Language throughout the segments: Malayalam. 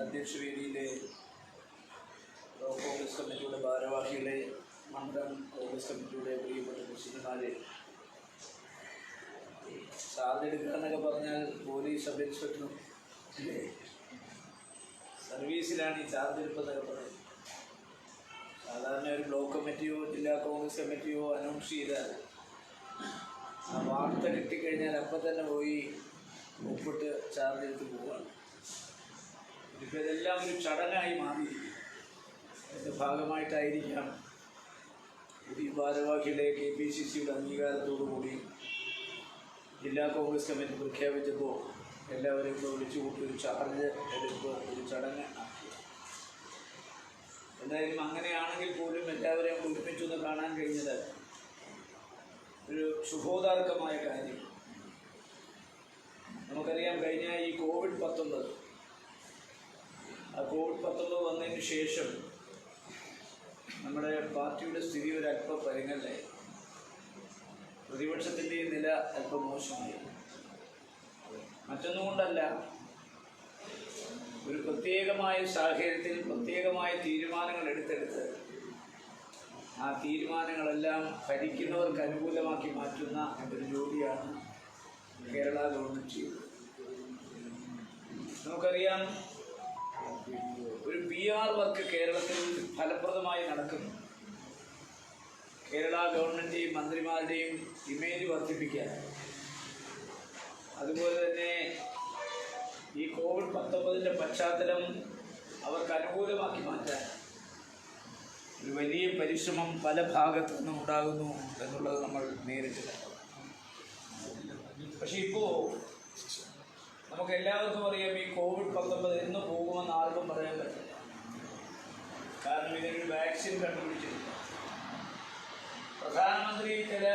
അധ്യക്ഷവേദിയിലെ കോൺഗ്രസ് കമ്മിറ്റിയുടെ ഭാരവാഹികളെ, മണ്ഡലം കോൺഗ്രസ് കമ്മിറ്റിയുടെ പ്രിയപ്പെട്ട പ്രസിഡന്റുമാരെ, ചാർജ് എടുക്കുക എന്നൊക്കെ പറഞ്ഞാൽ പോലീസ് സബ് ഇൻസ്പെക്ടറും ഇല്ലേ, സർവീസിലാണ് ഈ ചാർജ് എടുപ്പെന്നൊക്കെ പറയുന്നത്. സാധാരണ ഒരു ബ്ലോക്ക് കമ്മിറ്റിയോ ജില്ലാ കോൺഗ്രസ് കമ്മിറ്റിയോ അനൗൺസ് ചെയ്താൽ ആ വാർത്ത കിട്ടിക്കഴിഞ്ഞാൽ അപ്പം തന്നെ പോയി ഒപ്പിട്ട് ചാർജ് എടുത്ത് പോവുകയാണ്. ഇപ്പോൾ ഇതെല്ലാം ഒരു ചടങ്ങായി മാറിയിരിക്കും. അതിൻ്റെ ഭാഗമായിട്ടായിരിക്കാം പുതിയ ഭാരവാഹികളെ KPCCയുടെ അംഗീകാരത്തോടുകൂടി ജില്ലാ കോൺഗ്രസ് കമ്മിറ്റി പ്രഖ്യാപിച്ചപ്പോൾ എല്ലാവരെയും ഇപ്പോൾ വിളിച്ചു കൂട്ടി ഒരു ചാർജ് എടുപ്പ് ഒരു ചടങ്ങ് ആക്കി. എന്തായാലും അങ്ങനെയാണെങ്കിൽ പോലും എല്ലാവരെയും ഒരുമിച്ചൊന്ന് കാണാൻ കഴിഞ്ഞത് ഒരു ശുഭോദാർക്കമായ കാര്യം. നമുക്കറിയാം, കഴിഞ്ഞ ഈ COVID-19 വന്നതിന് ശേഷം നമ്മുടെ പാർട്ടിയുടെ സ്ഥിതി ഒരല്പം പരിങ്ങലായി. പ്രതിപക്ഷത്തിൻ്റെ നില അല്പം മോശമായി. മറ്റൊന്നുകൊണ്ടല്ല, ഒരു പ്രത്യേകമായ സാഹചര്യത്തിൽ പ്രത്യേകമായ തീരുമാനങ്ങൾ എടുത്തെടുത്ത് ആ തീരുമാനങ്ങളെല്ലാം ഭരിക്കുന്നവർക്ക് അനുകൂലമാക്കി മാറ്റുന്ന ഒരു ജോലിയാണ് കേരള ഗവൺമെൻറ് ചെയ്തത്. നമുക്കറിയാം, ഒരു PR വർക്ക് കേരളത്തിൽ ഫലപ്രദമായി നടക്കുന്നു. കേരള ഗവൺമെൻറ്റെയും മന്ത്രിമാരുടെയും ഇമേജ് വർദ്ധിപ്പിക്കാൻ, അതുപോലെ തന്നെ ഈ COVID-19 പശ്ചാത്തലം അവർക്ക് അനുകൂലമാക്കി മാറ്റാൻ ഒരു വലിയ പരിശ്രമം പല ഭാഗത്തു നിന്നും ഉണ്ടാകുന്നു എന്നുള്ളത് നമ്മൾ നേരിട്ടില്ല. പക്ഷെ ഇപ്പോൾ നമുക്ക് എല്ലാവർക്കും അറിയാം, ഈ COVID-19 എന്ന് പോകുമെന്ന് ആർക്കും പറയാൻ പറ്റില്ല. കാരണം ഇതിനൊരു വാക്സിൻ കണ്ടുപിടിച്ചിട്ടില്ല. പ്രധാനമന്ത്രി ചില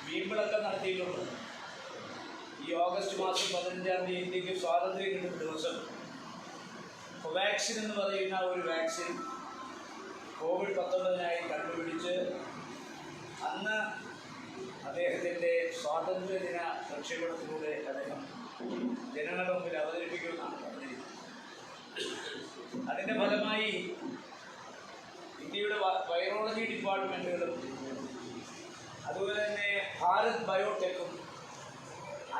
വീമ്പിളക്കം നടത്തിയിട്ടുണ്ട്. ഈ ഓഗസ്റ്റ് മാസം 15-ാം തീയതി ഇന്ത്യക്ക് സ്വാതന്ത്ര്യം കിട്ടുന്ന ദിവസം കോവാക്സിൻ എന്ന് പറയുന്ന ഒരു വാക്സിൻ COVID-19 കണ്ടുപിടിച്ച് അന്ന് അദ്ദേഹത്തിൻ്റെ സ്വാതന്ത്ര്യദിന പ്രക്ഷേപണത്തിലൂടെ അദ്ദേഹം ജനങ്ങളുടെ മുമ്പിൽ അവതരിപ്പിക്കുമെന്നാണ് പറഞ്ഞിരിക്കുന്നത്. അതിൻ്റെ ഫലമായി ഇന്ത്യയുടെ വൈറോളജി ഡിപ്പാർട്ട്മെൻറ്റുകളും അതുപോലെ തന്നെ ഭാരത് ബയോടെക്കും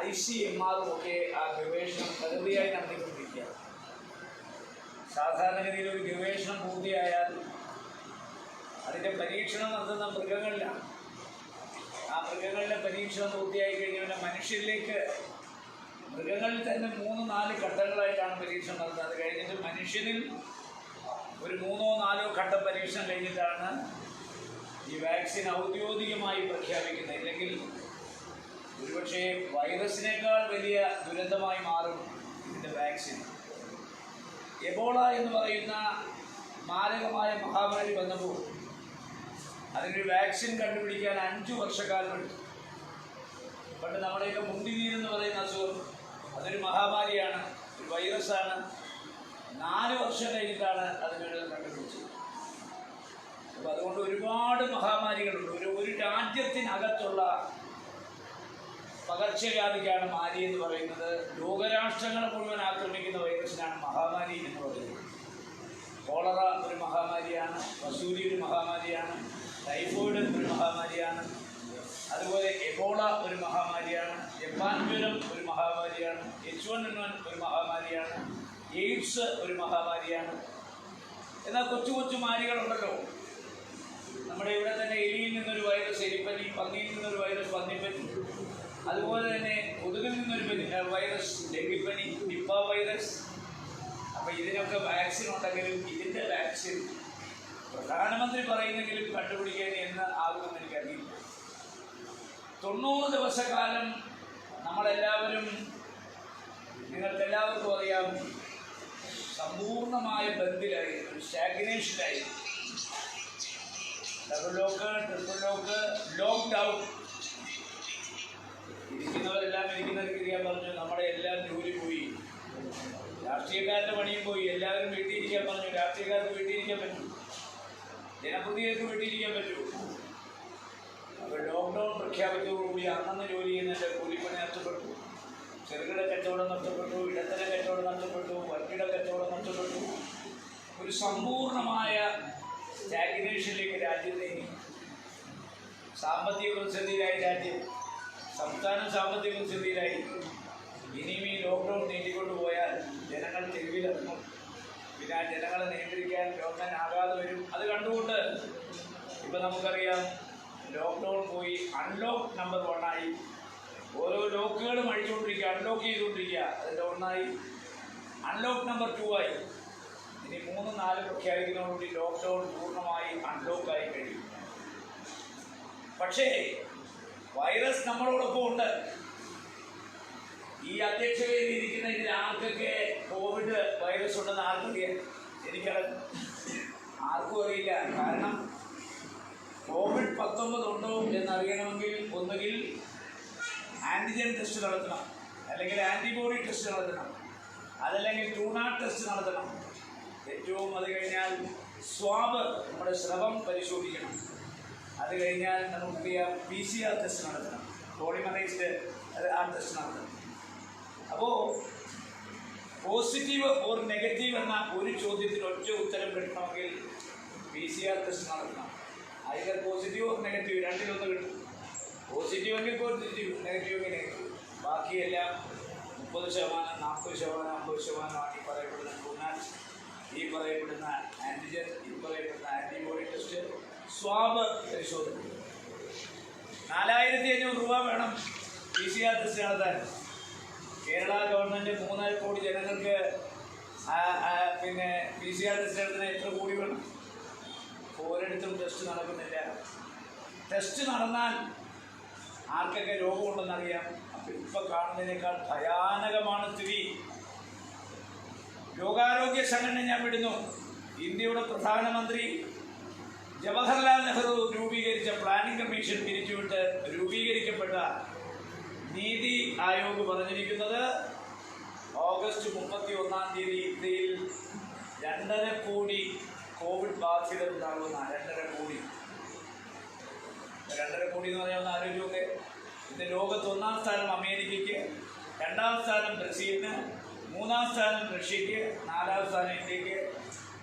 ICMR ഒക്കെ ആ ഗവേഷണം പ്രകൃതിയായി നടത്തിക്കൊണ്ടിരിക്കുകയാണ്. സാധാരണഗതിയിൽ ഒരു ഗവേഷണം പൂർത്തിയായാൽ അതിൻ്റെ പരീക്ഷണം നടത്തുന്ന മൃഗങ്ങളിലാണ്. ആ മൃഗങ്ങളിലെ പരീക്ഷണം പൂർത്തിയായി കഴിഞ്ഞാൽ മനുഷ്യരിലേക്ക്, മൃഗങ്ങളിൽ തന്നെ 3-4 ഘട്ടങ്ങളായിട്ടാണ് പരീക്ഷണം നടത്തുന്നത്. അത് കഴിഞ്ഞിട്ട് മനുഷ്യരിൽ ഒരു 3-4 ഘട്ടം പരീക്ഷണം കഴിഞ്ഞിട്ടാണ് ഈ വാക്സിൻ ഔദ്യോഗികമായി പ്രഖ്യാപിക്കുന്നത്. ഇല്ലെങ്കിൽ ഒരുപക്ഷെ വൈറസിനേക്കാൾ വലിയ ദുരന്തമായി മാറും ഇതിൻ്റെ വാക്സിൻ. എബോള എന്ന് പറയുന്ന മാരകമായ മഹാമാരി വന്നപ്പോൾ അതിനൊരു വാക്സിൻ കണ്ടുപിടിക്കാൻ 5 വർഷക്കാലം എടുത്തു. പണ്ട് നമ്മുടെയൊക്കെ മുണ്ടിനീർ എന്ന് പറയുന്ന അസുഖം, അതൊരു മഹാമാരിയാണ്, ഒരു വൈറസാണ്. 4 വർഷം കഴിഞ്ഞിട്ടാണ് അതിനൊരു കണ്ടുപിടിച്ചത്. അപ്പോൾ അതുകൊണ്ട് ഒരുപാട് മഹാമാരികളുണ്ട്. ഒരു രാജ്യത്തിനകത്തുള്ള പകർച്ചവ്യാധിക്കാണ് മാരി എന്ന് പറയുന്നത്. ലോകരാഷ്ട്രങ്ങളെ മുഴുവൻ ആക്രമിക്കുന്ന വൈറസിനാണ് മഹാമാരി എന്ന് പറയുന്നത്. കോളറ ഒരു മഹാമാരിയാണ്, വസൂരി ഒരു മഹാമാരിയാണ്, ടൈഫോയിഡ് ഒരു മഹാമാരിയാണ്, അതുപോലെ എബോള ഒരു മഹാമാരിയാണ്, ജപ്പാൻ ജ്വരം ഒരു മഹാമാരിയാണ്, H1N1 ഒരു മഹാമാരിയാണ്, എയ്ഡ്സ് ഒരു മഹാമാരിയാണ്. എന്നാൽ കൊച്ചു കൊച്ചു മാരികളുണ്ടല്ലോ. നമ്മുടെ ഇവിടെ തന്നെ എലിയിൽ നിന്നൊരു വൈറസ് എലിപ്പനി, പന്നിയിൽ നിന്നൊരു വൈറസ് പന്നിപ്പനി, അതുപോലെ തന്നെ കൊതുകിൽ നിന്നൊരു വൈറസ് ഡെങ്കിപ്പനി, നിപ്പ വൈറസ്. അപ്പോൾ ഇതിനൊക്കെ വാക്സിൻ ഉണ്ടെങ്കിലും ഇതിൻ്റെ വാക്സിൻ പ്രധാനമന്ത്രി പറയുന്നെങ്കിലും കണ്ടുപിടിക്കാൻ എന്ന് ആകുമെന്ന് എനിക്കറിയില്ല. 90 ദിവസക്കാലം നമ്മളെല്ലാവരും, നിങ്ങൾക്കെല്ലാവർക്കും അറിയാം, സമ്പൂർണമായ ബന്ദിലായി, ഒരു സ്റ്റാഗ്നേഷനായി. Double lock, triple lock, lockdown. ഇരിക്കുന്നവരെല്ലാം ഇരിക്കുന്നവർക്ക് ഇരിക്കാൻ പറഞ്ഞു. നമ്മുടെ എല്ലാം ജോലി പോയി, രാഷ്ട്രീയക്കാരുടെ പണിയും പോയി. എല്ലാവരും വീട്ടിലിരിക്കാൻ പറഞ്ഞു. രാഷ്ട്രീയക്കാർക്ക് വീട്ടിലിരിക്കാൻ പറ്റൂ, ജനപ്രതിനിധികൾക്ക് വീട്ടിലിരിക്കാൻ പറ്റൂ. അപ്പോൾ ലോക്ക്ഡൗൺ പ്രഖ്യാപിച്ചതോടുകൂടി അന്നന്ന് ജോലി ചെയ്യുന്നതിൻ്റെ കൂലിപ്പണി നഷ്ടപ്പെട്ടു, ചെറുകിട കച്ചവടം നഷ്ടപ്പെട്ടു, ഇടത്തര കച്ചവടം നഷ്ടപ്പെട്ടു, നഷ്ടപ്പെട്ടു, വൻകിട കച്ചവടം നഷ്ടപ്പെട്ടു. ഒരു സമ്പൂർണമായ സ്റ്റാഗ്നേഷനിലേക്ക് രാജ്യം നീങ്ങി. സാമ്പത്തിക പ്രതിസന്ധിയിലായി രാജ്യം, സംസ്ഥാനം സാമ്പത്തിക പ്രതിസന്ധിയിലായി. ഇനിയും ഈ ലോക്ക്ഡൗൺ നീട്ടിക്കൊണ്ടു പോയാൽ ജനങ്ങൾ തെരുവിലിറങ്ങും. പിന്നെ ആ ജനങ്ങളെ നിയന്ത്രിക്കാൻ ഗവൺമെൻറ് ആകാതെ വരും. അത് കണ്ടുകൊണ്ട് ഇപ്പം നമുക്കറിയാം, ലോക്ക്ഡൗൺ പോയി അൺലോക്ക് നമ്പർ 1 ആയി. ഓരോ ലോക്കുകളും അഴിച്ചുകൊണ്ടിരിക്കുക, അൺലോക്ക് ചെയ്തുകൊണ്ടിരിക്കുക. അതിൻ്റെ 1 അൺലോക്ക് നമ്പർ 2 ആയി. ഇനി 3, 4 പ്രഖ്യാപിക്കുന്നതോടുകൂടി ലോക്ക്ഡൗൺ പൂർണ്ണമായി അൺലോക്കായി കഴിയും. പക്ഷേ വൈറസ് നമ്മളോടൊപ്പം ഉണ്ട്. ഈ അധ്യക്ഷതയിൽ ഇരിക്കുന്ന ഇതിൽ ആർക്കൊക്കെ കോവിഡ് വൈറസ് ഉണ്ടെന്ന് ആർക്കറിയാം? എനിക്കറിയാം, ആർക്കും അറിയില്ല. കാരണം COVID-19 ഉണ്ടോ എന്നറിയണമെങ്കിൽ ഒന്നുകിൽ ആൻറ്റിജൻ ടെസ്റ്റ് നടത്തണം, അല്ലെങ്കിൽ ആൻറ്റിബോഡി ടെസ്റ്റ് നടത്തണം, അതല്ലെങ്കിൽ ട്രൂനാറ്റ് ടെസ്റ്റ് നടത്തണം. ഏറ്റവും അത് കഴിഞ്ഞാൽ സ്വാബ്, നമ്മുടെ സ്രവം പരിശോധിക്കണം. അത് കഴിഞ്ഞാൽ നമുക്കറിയാം PCR ടെസ്റ്റ് നടത്തണം, പോളിമറൈസ്ഡ് ആ ടെസ്റ്റ് നടത്തണം. അപ്പോൾ പോസിറ്റീവ് ഓർ നെഗറ്റീവ് എന്ന ഒരു ചോദ്യത്തിന് ഒറ്റ ഉത്തരം കിട്ടണമെങ്കിൽ PCR ടെസ്റ്റ് നടത്തണം. അതിൽ പോസിറ്റീവ് ഓർ നെഗറ്റീവ് രണ്ടിലൊന്ന് കിട്ടും. പോസിറ്റീവ് എങ്കിൽ പോസിറ്റീവ്, നെഗറ്റീവ് എങ്കിൽ നെഗറ്റീവ്. ബാക്കിയെല്ലാം 30%, 40%, 50% ഈ പറയപ്പെടുന്ന ട്രൂനാറ്റ്, ഈ പറയപ്പെടുന്ന ആൻറ്റിജൻ, ഈ പറയപ്പെടുന്ന ആൻറ്റിബോഡി ടെസ്റ്റ്, സ്വാബ് പരിശോധന. 4500 രൂപ വേണം PCR ടെസ്റ്റ് നടത്താൻ. കേരള ഗവൺമെൻറ് 3.5 കോടി ജനങ്ങൾക്ക് പിന്നെ PCR ടെസ്റ്റ് നടത്തുന്ന എത്ര കോടി വേണം? ഒരിടത്തും ടെസ്റ്റ് നടക്കുന്നില്ല. ടെസ്റ്റ് നടന്നാൽ ആർക്കൊക്കെ രോഗമുണ്ടെന്നറിയാം. അപ്പം ഇപ്പം കാണുന്നതിനേക്കാൾ ഭയാനകമാണ് സ്ഥിതി. ലോകാരോഗ്യ സംഘടന ഞാൻ വിടുന്നു. ഇന്ത്യയുടെ പ്രധാനമന്ത്രി ജവഹർലാൽ നെഹ്റു രൂപീകരിച്ച പ്ലാനിംഗ് കമ്മീഷൻ പിരിച്ചുവിട്ട് രൂപീകരിക്കപ്പെട്ട നീതി ആയോഗ് പറഞ്ഞിരിക്കുന്നത് ഓഗസ്റ്റ് 31-ാം തീയതി ഇന്ത്യയിൽ 2.5 കോടി കോവിഡ് ബാധിതരുണ്ടാകുന്ന 2.5 കോടി. 2.5 കോടി എന്ന് പറഞ്ഞാൽ ഒന്ന് ആലോചിച്ചൊക്കെ. ഇത് ലോകത്ത് 1-ാം സ്ഥാനം അമേരിക്കയ്ക്ക്, 2-ാം സ്ഥാനം ബ്രസീലിന്, 3-ാം സ്ഥാനം റഷ്യയ്ക്ക്, 4-ാം സ്ഥാനം ഇന്ത്യക്ക്.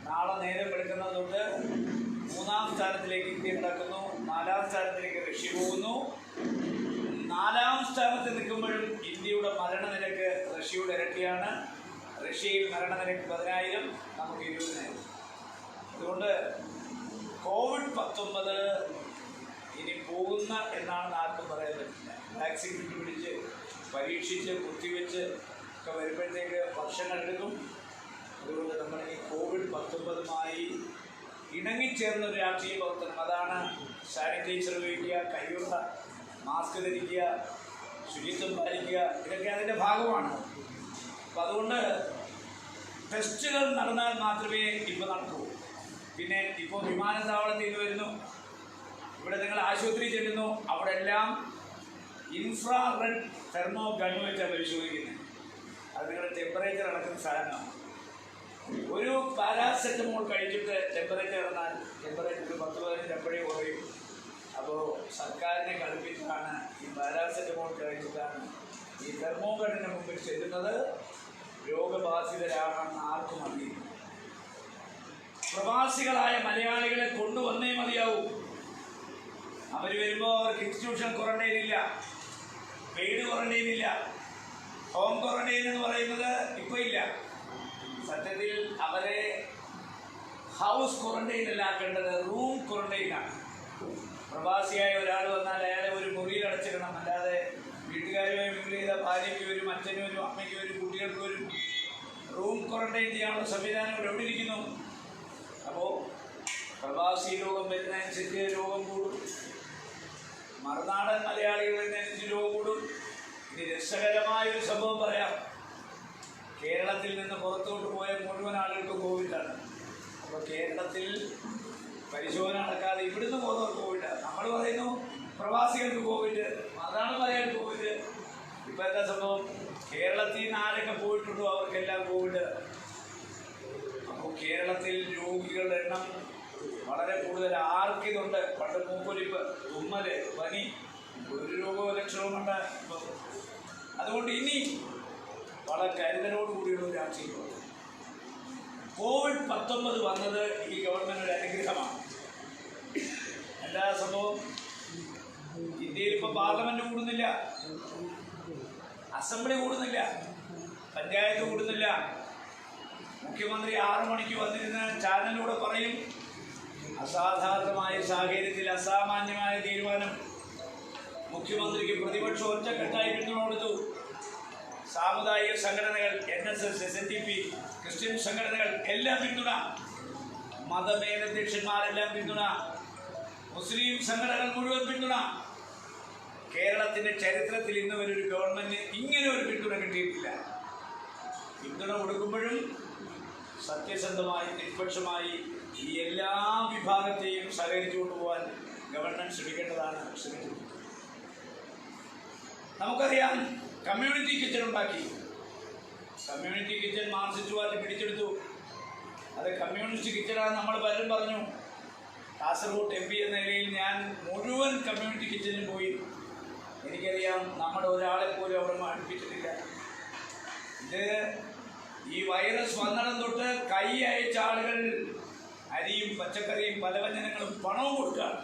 നാളെ നേരം വെളുക്കുന്നത് തൊട്ട് 3-ാം സ്ഥാനത്തിലേക്ക് ഇന്ത്യ കിടക്കുന്നു, 4-ാം സ്ഥാനത്തിലേക്ക് റഷ്യ പോകുന്നു. 4-ാം സ്ഥാനത്ത് നിൽക്കുമ്പോഴും ഇന്ത്യയുടെ മരണനിരക്ക് റഷ്യയുടെ ഇരട്ടിയാണ്. റഷ്യയിൽ മരണനിരക്ക് 10,000, നമുക്ക് 20,000. അതുകൊണ്ട് COVID-19 ഇനി പോകുന്ന എന്നാണ് ആർക്കും പറയാൻ പറ്റില്ല. വാക്സിൻ പിടിച്ച് പരീക്ഷിച്ച് കുത്തിവെച്ച് ഒക്കെ വരുമ്പോഴത്തേക്ക് വർഷങ്ങളെടുക്കും. അതുകൊണ്ട് നമ്മൾ ഈ COVID-19മായി ഇണങ്ങിച്ചേർന്നൊരു രാഷ്ട്രീയ പ്രവർത്തനം, അതാണ് സാനിറ്റൈസർ ഉപയോഗിക്കുക, കൈയുള്ള മാസ്ക് ധരിക്കുക, ശുചിത്വം പാലിക്കുക, ഇതൊക്കെ അതിൻ്റെ ഭാഗമാണ്. അപ്പം അതുകൊണ്ട് ടെസ്റ്റുകൾ നടന്നാൽ മാത്രമേ ഇപ്പോൾ നടക്കൂ. പിന്നെ ഇപ്പോൾ വിമാനത്താവളത്തിൽ നിന്ന് വരുന്നു, ഇവിടെ നിങ്ങൾ ആശുപത്രി ചെല്ലുന്നു, അവിടെ എല്ലാം ഇൻഫ്രാറെഡ് തെർമോ ഗൺ വെച്ചാണ് പരിശോധിക്കുന്നത്. അത് നിങ്ങളുടെ ടെമ്പറേച്ചർ അടക്കുന്ന സാധനമാണ്. ഒരു പാരാസെറ്റമോൾ കഴിച്ചിട്ട് ടെമ്പറേച്ചർ ഇറന്നാൽ ടെമ്പറേച്ചർ 10-15 എപ്പോഴേ കുറയും. അപ്പോൾ സർക്കാരിനെ കളിപ്പിച്ചാണ് ഈ പാരാസെറ്റമോൾ കഴിച്ചിട്ടാണ് ഈ തെർമോഗണിന് മുമ്പിൽ ചെല്ലുന്നത്. രോഗബാധിതരാണെന്ന് ആർക്കും അറിയില്ല. പ്രവാസികളായ മലയാളികളെ കൊണ്ടുവന്നേ മതിയാവൂ. അവർ വരുമ്പോൾ അവർക്ക് ഇൻസ്റ്റിറ്റ്യൂഷൻ ക്വാറന്റൈൻ ഇല്ല, പെയ്ഡ് ക്വാറന്റൈൻ ഇല്ല. ഹോം ക്വാറന്റൈൻ എന്ന് പറയുന്നത് ഇപ്പോൾ ഇല്ല. സത്യത്തിൽ അവരെ ഹൗസ് ക്വാറന്റൈനിലാക്കേണ്ടത് റൂം ക്വാറന്റൈനാണ്. പ്രവാസിയായ ഒരാൾ വന്നാൽ അയാളെ ഒരു മുറിയിൽ അടച്ചിടണം. അല്ലാതെ വീട്ടുകാരുമായി മിങ്കിൾ ചെയ്ത ഭാര്യയ്ക്ക് വരും, അച്ഛനും വരും, അമ്മയ്ക്ക് വരും, കുട്ടികൾക്ക് വരും. റൂം ക്വാറന്റൈൻ ചെയ്യാനുള്ള സംവിധാനം ഇവിടെ എവിടെ ഇരിക്കുന്നു? അപ്പോൾ പ്രവാസി രോഗം വരുന്നതനുസരിച്ച് രോഗം കൂടും, മറുനാടൻ മലയാളികൾ വരുന്നതനുസരിച്ച് രോഗം കൂടും. ഇനി രസകരമായൊരു സംഭവം പറയാം. കേരളത്തിൽ നിന്ന് പുറത്തോട്ട് പോയ മുഴുവൻ ആളുകൾക്ക് കോവിഡാണ്. അപ്പോൾ കേരളത്തിൽ പരിശോധന നടക്കാതെ ഇവിടുന്ന് പോകുന്നവർക്ക് കോവിഡ്. നമ്മൾ പറയുന്നു പ്രവാസികൾക്ക് കോവിഡ്, അതാണ് മലയാളി കോവിഡ്. ഇപ്പം എന്താ സംഭവം? കേരളത്തിൽ നിന്ന് ആരൊക്കെ പോയിട്ടുണ്ടോ അവർക്കെല്ലാം കോവിഡ്. അപ്പോൾ കേരളത്തിൽ രോഗികളുടെ എണ്ണം വളരെ കൂടുതൽ. ആർക്കിതുണ്ട്? പണ്ട് മൂക്കൊലിപ്പ്, തുമ്മല്, പനി, ഒരു രോഗവും ലക്ഷണവുമുണ്ട്. അതുകൊണ്ട് ഇനി വളരെ കരുതലോടുകൂടിയുള്ള ഒരു രാഷ്ട്രീയം. COVID-19 വന്നത് ഈ ഗവൺമെൻറ് ഒരു അനുഗ്രഹമാണ്. എന്താ സംഭവം? ഇന്ത്യയിൽ ഇപ്പോൾ പാർലമെൻറ്റ് കൂടുന്നില്ല, അസംബ്ലി കൂടുന്നില്ല, പഞ്ചായത്ത് കൂടുന്നില്ല. മുഖ്യമന്ത്രി 6 മണിക്ക് വന്നിരുന്ന ചാനലിലൂടെ പറയും, അസാധാരണമായ സാഹചര്യത്തിൽ അസാമാന്യമായ തീരുമാനം. മുഖ്യമന്ത്രിക്ക് പ്രതിപക്ഷം ഒറ്റക്കെട്ടായി പിന്തുണ കൊടുത്തു. സാമുദായിക സംഘടനകൾ, NSS, SNDP, ക്രിസ്ത്യൻ സംഘടനകൾ എല്ലാം പിന്തുണ, മതമേലധ്യക്ഷന്മാരെല്ലാം പിന്തുണ, മുസ്ലിം സംഘടനകൾ മുഴുവൻ പിന്തുണ. കേരളത്തിൻ്റെ ചരിത്രത്തിൽ ഇന്ന് വരെ ഒരു ഗവൺമെൻറ് ഇങ്ങനെ ഒരു പിന്തുണ കിട്ടിയിട്ടില്ല. പിന്തുണ കൊടുക്കുമ്പോഴും സത്യസന്ധമായി നിഷ്പക്ഷമായി ഈ എല്ലാ വിഭാഗത്തെയും സഹകരിച്ചു കൊണ്ടുപോകാൻ ഗവൺമെൻറ് ശ്രമിക്കേണ്ടതാണ്. ശ്രമിച്ചു. നമുക്കറിയാം, കമ്മ്യൂണിറ്റി കിച്ചൺ ഉണ്ടാക്കി. കമ്മ്യൂണിറ്റി കിച്ചൺ മാർക്സിസ്റ്റ് പാർട്ടി പിടിച്ചെടുത്തു. അത് കമ്മ്യൂണിസ്റ്റ് കിച്ചണാണ് നമ്മൾ പലരും പറഞ്ഞു. കാസർഗോഡ് MP എന്ന നിലയിൽ ഞാൻ മുഴുവൻ കമ്മ്യൂണിറ്റി കിച്ചണിൽ പോയി. എനിക്കറിയാം, നമ്മുടെ ഒരാളെ പോലും അവിടെ അടുപ്പിച്ചിട്ടില്ല. ഇത് ഈ വൈറസ് വന്നിടം തൊട്ട് കൈ അയച്ച ആളുകൾ അരിയും പച്ചക്കറിയും പലവ്യഞ്ജനങ്ങളും പണവും കൊടുക്കുകയാണ്.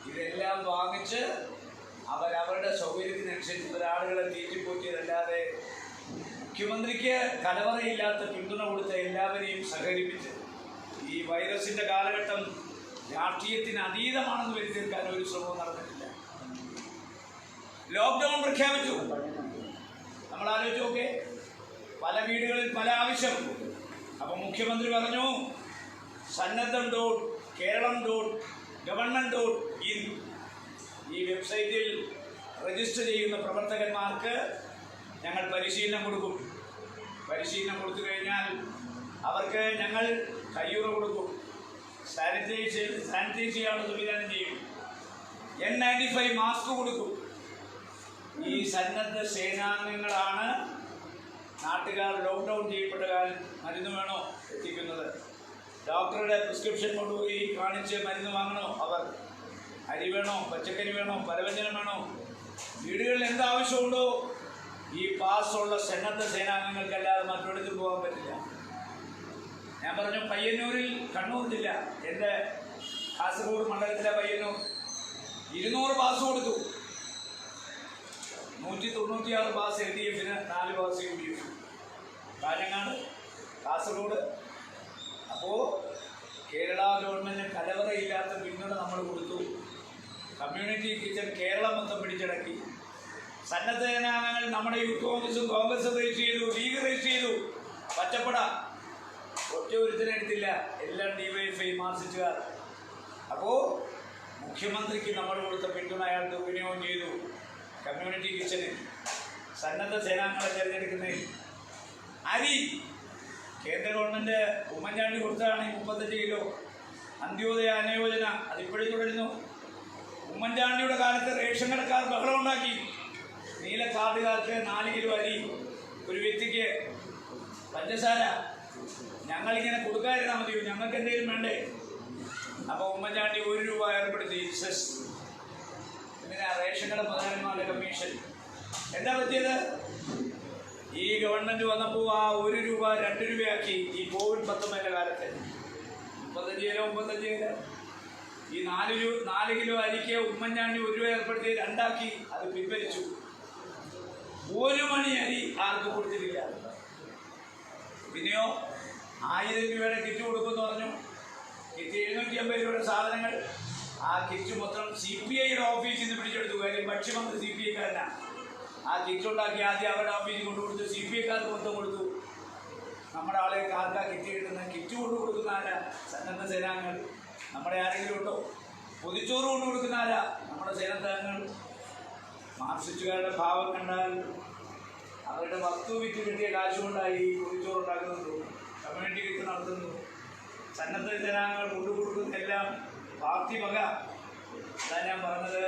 ഇതെല്ലാം വാങ്ങിച്ച് അവരവരുടെ സൗകര്യത്തിനനുസരിച്ച് ഒരാളുകളെ തീറ്റിപ്പോറ്റിയതല്ലാതെ മുഖ്യമന്ത്രിക്ക് കലവറയില്ലാത്ത പിന്തുണ കൊടുത്ത എല്ലാവരെയും സഹകരിപ്പിച്ച് ഈ വൈറസിൻ്റെ കാലഘട്ടം രാഷ്ട്രീയത്തിന് അതീതമാണെന്ന് വരുത്തിയെടുക്കാൻ ഒരു ശ്രമവും നടന്നിട്ടില്ല. ലോക്ക്ഡൗൺ പ്രഖ്യാപിച്ചു. നമ്മൾ ആലോചിച്ച് നോക്കേ, പല വീടുകളിൽ പല ആവശ്യം. അപ്പം മുഖ്യമന്ത്രി പറഞ്ഞു, sannadham.kerala.government.in ഈ വെബ്സൈറ്റിൽ രജിസ്റ്റർ ചെയ്യുന്ന പ്രവർത്തകന്മാർക്ക് ഞങ്ങൾ പരിശീലനം കൊടുക്കും. പരിശീലനം കൊടുത്തു കഴിഞ്ഞാൽ അവർക്ക് ഞങ്ങൾ കയ്യുറ കൊടുക്കും, സാനിറ്റൈസ് ചെയ്യാനുള്ള സംവിധാനം ചെയ്യും, N95 മാസ്ക് കൊടുക്കും. ഈ സന്നദ്ധ സേനാംഗങ്ങളാണ് നാട്ടുകാർ ലോക്ക്ഡൗൺ ചെയ്യപ്പെട്ട കാലം മരുന്ന് വേണോ എത്തിക്കുന്നത്. ഡോക്ടറുടെ പ്രിസ്ക്രിപ്ഷൻ കൊണ്ടുപോയി കാണിച്ച് മരുന്ന് വാങ്ങണോ അവർ, അരി വേണോ, പച്ചക്കറി വേണോ, പലവ്യഞ്ജനം വേണോ, വീടുകളിൽ എന്താവശ്യമുണ്ടോ ഈ പാസ്സുള്ള സന്നദ്ധ സേനാംഗങ്ങൾക്കല്ലാതെ മറ്റൊരിടത്തും പോകാൻ പറ്റില്ല. ഞാൻ പറഞ്ഞു, പയ്യന്നൂരിൽ, കണ്ണൂർ ജില്ല, എൻ്റെ കാസർഗോഡ് മണ്ഡലത്തിലെ പയ്യന്നൂർ 200 പാസ് കൊടുത്തു. 196 പാസ് LDF-ന്, 4 പാസ് UDF. കാഞ്ഞങ്ങാട്, കാസർഗോഡ്. അപ്പോൾ കേരള ഗവൺമെൻറ് കലവറയില്ലാത്ത പിന്തുണ നമ്മൾ കൊടുത്തു. കമ്മ്യൂണിറ്റി കിച്ചൺ കേരളം മൊത്തം പിടിച്ചടക്കി. സന്നദ്ധ സേനാംഗങ്ങൾ നമ്മുടെ യൂത്ത് കോൺഗ്രസും രജിസ്റ്റർ ചെയ്തു, ലീഗ് രജിസ്റ്റർ ചെയ്തു. പച്ചപ്പട ഒറ്റ ഒരുത്തിനെടുത്തില്ല, എല്ലാം DYFI മാർക്സിസ്റ്റുകാർ. അപ്പോൾ മുഖ്യമന്ത്രിക്ക് നമ്മൾ കൊടുത്ത പിന്തുണ അയാൾ ദുർവിനിയോഗം ചെയ്തു. കമ്മ്യൂണിറ്റി കിച്ചണിൽ സന്നദ്ധ സേനാംഗങ്ങളെ തിരഞ്ഞെടുക്കുന്നതിൽ അരി കേന്ദ്ര ഗവൺമെൻറ് ഉമ്മൻചാണ്ടി കൊടുത്തതാണ് ഈ 35 കിലോ. അന്ത്യോദയ അന്നയോജന അതിപ്പോഴും തുടരുന്നു. ഉമ്മൻചാണ്ടിയുടെ കാലത്ത് റേഷൻ കടക്കാർ ബഹളം ഉണ്ടാക്കി. നീല കാർഡുകാർക്ക് 4 കിലോ അരി, ഒരു വ്യക്തിക്ക് പഞ്ചസാര. ഞങ്ങളിങ്ങനെ കൊടുക്കാതിരുന്നാൽ മതിയോ, ഞങ്ങൾക്ക് എന്തെങ്കിലും വേണ്ടേ? അപ്പോൾ ഉമ്മൻചാണ്ടി 1 രൂപ ഏർപ്പെടുത്തി സെസ്. പിന്നെ റേഷൻ കട പ്രധാനന്മാരുടെ കമ്മീഷൻ. എന്താ പറ്റിയത്? ഈ ഗവൺമെൻറ് വന്നപ്പോൾ ആ 1 രൂപ 2 രൂപയാക്കി. ഈ COVID-19 കാലത്ത് 35 കിലോ. ഈ 4 കിലോ അരിക്ക് ഉമ്മൻചാണ്ടി 1 രൂപ ഏർപ്പെടുത്തി 2 ആക്കി. അത് പിൻവലിച്ചു. 1 മണി അരി ആർക്കും കൊടുത്തിട്ടില്ല. പിന്നെയോ 1000 രൂപയുടെ കിറ്റ് കൊടുക്കുമെന്ന് പറഞ്ഞു. കിറ്റ് 750 രൂപയുടെ സാധനങ്ങൾ. ആ കിറ്റ് മൊത്തം CPIയുടെ ഓഫീസിൽ നിന്ന് പിടിച്ചെടുത്തു. കാര്യം ഭക്ഷ്യമന്ത്രി CPIക്കാരനാണ്. ആ കിറ്റ് ഉണ്ടാക്കി ആദ്യം അവരുടെ ഓഫീസിൽ കൊണ്ടുകൊടുത്ത് CPIക്കാർക്ക് മൊത്തം കൊടുത്തു. നമ്മുടെ ആളുകൾക്ക് ആർക്കാ കിറ്റ് കിട്ടുന്നത്? കിറ്റ് കൊണ്ടു കൊടുക്കുന്ന ആരാ? സന്നദ്ധ സേനാംഗങ്ങൾ. നമ്മുടെ ആരെങ്കിലും ഉണ്ടോ? പൊതിച്ചോറ് കൊണ്ടു കൊടുക്കുന്ന ആരാ? നമ്മുടെ സേനാംഗങ്ങൾ. മാർക്സിസ്റ്റുകാരുടെ ഭാവം കണ്ടാൽ അവരുടെ വസ്തു വിറ്റ് കിട്ടിയ കാശുകൊണ്ടായി ഈ പൊതിച്ചോറ് ഉണ്ടാക്കുന്നുണ്ടോ? കമ്മ്യൂണിറ്റി കിറ്റ് നടത്തുന്നു. സന്നദ്ധ സേനാംഗങ്ങൾ കൊണ്ടു കൊടുക്കുന്നതെല്ലാം പാർട്ടി വക. അതാ ഞാൻ പറഞ്ഞത്,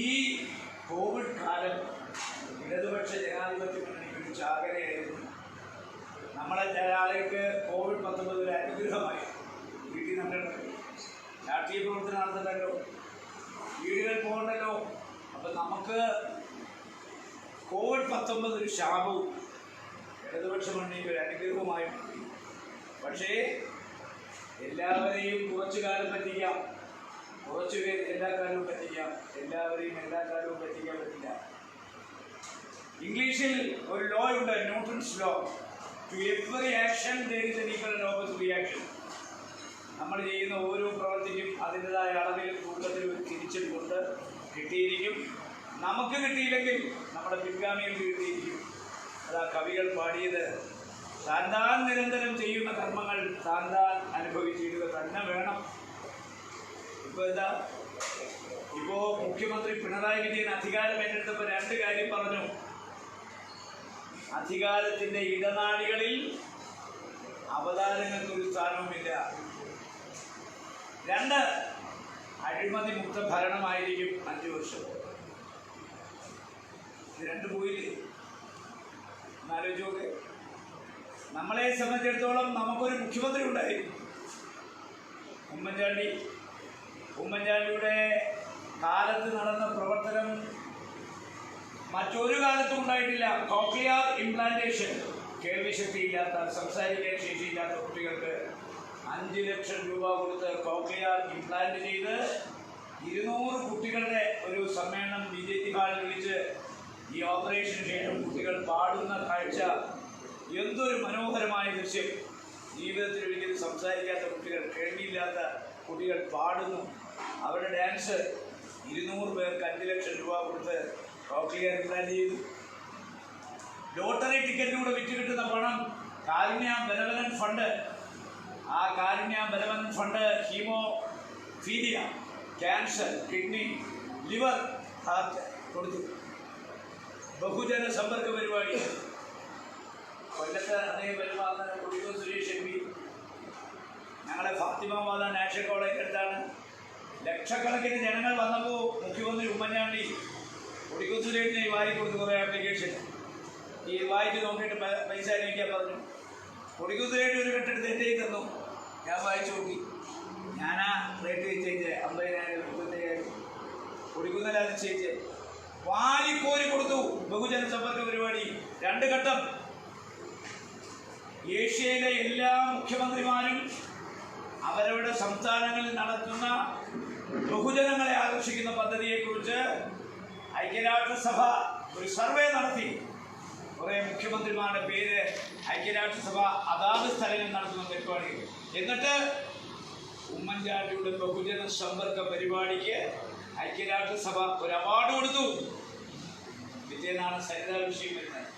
ഈ കോവിഡ് കാലം ഇടതുപക്ഷ ജനാധിപത്യ മുന്നണിക്ക് ഒരു ചാകരയായിരുന്നു. നമ്മളെ ചില ആളുകൾക്ക് COVID-19 ഒരു അനുഗ്രഹമായി. വീട്ടിൽ നിന്നുണ്ടല്ലോ, രാഷ്ട്രീയ പ്രവർത്തനം നടത്തണ്ടല്ലോ, വീടുകളിൽ പോകണ്ടല്ലോ. അപ്പം നമുക്ക് COVID-19 ഒരു ശാപവും ഇടതുപക്ഷ മുന്നണിക്ക് ഒരു അനുഗ്രഹമായി മാറി. പക്ഷേ എല്ലാവരെയും കുറച്ചു കാലം പറ്റിക്കാം, കുറച്ചു പേര് എല്ലാ കാലവും പറ്റിക്കാം, എല്ലാവരെയും എല്ലാ കാലവും പറ്റിക്കാൻ പറ്റില്ല. ഇംഗ്ലീഷിൽ ഒരു ലോ ഉണ്ട്, Newton's law. To every action there is an equal and opposite reaction. നമ്മൾ ചെയ്യുന്ന ഓരോ പ്രവൃത്തിക്കും അതിൻ്റെതായ അളവിലും തൂക്കത്തിലും ഒരു തിരിച്ചടികൊണ്ട് കിട്ടിയിരിക്കും. നമുക്ക് കിട്ടിയില്ലെങ്കിൽ നമ്മുടെ പിൻഗാമികൾക്ക് കിട്ടിയിരിക്കും. അതാ കവികൾ പാടിയത്, താൻ നിരന്തരം ചെയ്യുന്ന കർമ്മങ്ങൾ താൻ അനുഭവിച്ചിടുക തന്നെ വേണം. ഇപ്പോ മുഖ്യമന്ത്രി പിണറായി വിജയൻ അധികാരം ഏറ്റെടുത്തപ്പോൾ രണ്ട് കാര്യം പറഞ്ഞു. അധികാരത്തിന്റെ ഇടനാഴികളിൽ അവതാരങ്ങൾക്കൊരു സ്ഥാനവുമില്ല. രണ്ട്, അഴിമതി മുക്ത ഭരണമായിരിക്കും 5 വർഷം. ഇത് രണ്ട് പോയില്ലേ? എന്നാലോചിച്ചോക്കെ. നമ്മളെ സംബന്ധിച്ചിടത്തോളം നമുക്കൊരു മുഖ്യമന്ത്രി ഉണ്ടായിരുന്നു, ഉമ്മൻചാണ്ടി. ഉമ്മൻചാണ്ടിയുടെ കാലത്ത് നടന്ന പ്രവർത്തനം മറ്റൊരു കാലത്തും ഉണ്ടായിട്ടില്ല. കോക്ലിയർ ഇംപ്ലാന്റേഷൻ, കേൾവിശക്തിയില്ലാത്ത, സംസാരിക്കാൻ ശേഷിയില്ലാത്ത കുട്ടികൾക്ക് 5 ലക്ഷം രൂപ കൊടുത്ത് കോക്ലിയർ ഇംപ്ലാന്റ് ചെയ്ത് 200 കുട്ടികളുടെ ഒരു സമ്മേളനം BJP ഹാളിൽ വിളിച്ച് ഈ ഓപ്പറേഷന് ശേഷം കുട്ടികൾ പാടുന്ന കാഴ്ച എന്തൊരു മനോഹരമായ ദൃശ്യം. ജീവിതത്തിൽ ഒരിക്കലും സംസാരിക്കാത്ത കുട്ടികൾ, കേൾവിയില്ലാത്ത കുട്ടികൾ പാടുന്നു. അവരുടെ ഡാൻസ് 200 പേർക്ക് 5 ലക്ഷം രൂപ കൊടുത്ത് കോക്ലിയർ ഇംപ്ലാന്റ് ചെയ്തു. ലോട്ടറി ടിക്കറ്റിലൂടെ വിറ്റ് കിട്ടുന്ന പണം കാരുണ്യ ബെനവലന്റ് ഫണ്ട്, ആ Karunya benevolent fund haemophilia, cancer, kidney, liver, heart കൊടുത്തു. ബഹുജന സമ്പർക്ക പരിപാടി കൊല്ലത്ത് അതേ പരിപാടി കൊടിക്കോ സുരേഷ് MP, ഞങ്ങളെ ഫാത്തിമ മാത നാഷണൽ കോളേജ് അടുത്താണ്. ലക്ഷക്കണക്കിന് ജനങ്ങൾ വന്നപ്പോൾ മുഖ്യമന്ത്രി ഉമ്മൻചാണ്ടി കൊടിക്കോ സുരേഷിനെ വാരി കൊടുത്തു കുറേ ആപ്ലിക്കേഷൻ. ഈ വായിച്ച് നോക്കിയിട്ട് പൈസ അനുവദിക്കാൻ പറഞ്ഞു. കൊടിക്കോ സുരേഷ് ഒരു കെട്ടെടുത്ത് എൻ്റെ തന്നു. ഞാൻ വായിച്ചു നോക്കി. ഞാനാ റേറ്റ് നിശ്ചയിച്ചത് 50,000, 25,000. കൊടിക്കുന്നില്ല നിശ്ചയിച്ച് വാരിക്കോരി കൊടുത്തു. ബഹുജന സമ്പർക്ക പരിപാടി 2 ഘട്ടം. ഏഷ്യയിലെ എല്ലാ മുഖ്യമന്ത്രിമാരും അവരവരുടെ സംസ്ഥാനങ്ങളിൽ നടത്തുന്ന ബഹുജനങ്ങളെ ആകർഷിക്കുന്ന പദ്ധതിയെക്കുറിച്ച് ഐക്യരാഷ്ട്രസഭ ഒരു സർവേ നടത്തി. കുറേ മുഖ്യമന്ത്രിമാരുടെ പേര് ഐക്യരാഷ്ട്രസഭ അതാത് സ്ഥലങ്ങളിൽ നടത്തുന്ന പരിപാടികൾ. എന്നിട്ട് ഉമ്മൻചാണ്ടിയുടെ ബഹുജന സമ്പർക്ക പരിപാടിക്ക് ഐക്യരാഷ്ട്രസഭ ഒരു അവാർഡ് കൊടുത്തു. പിറ്റേന്നാണ് സരിതാ വിഷയം വരുന്നത്.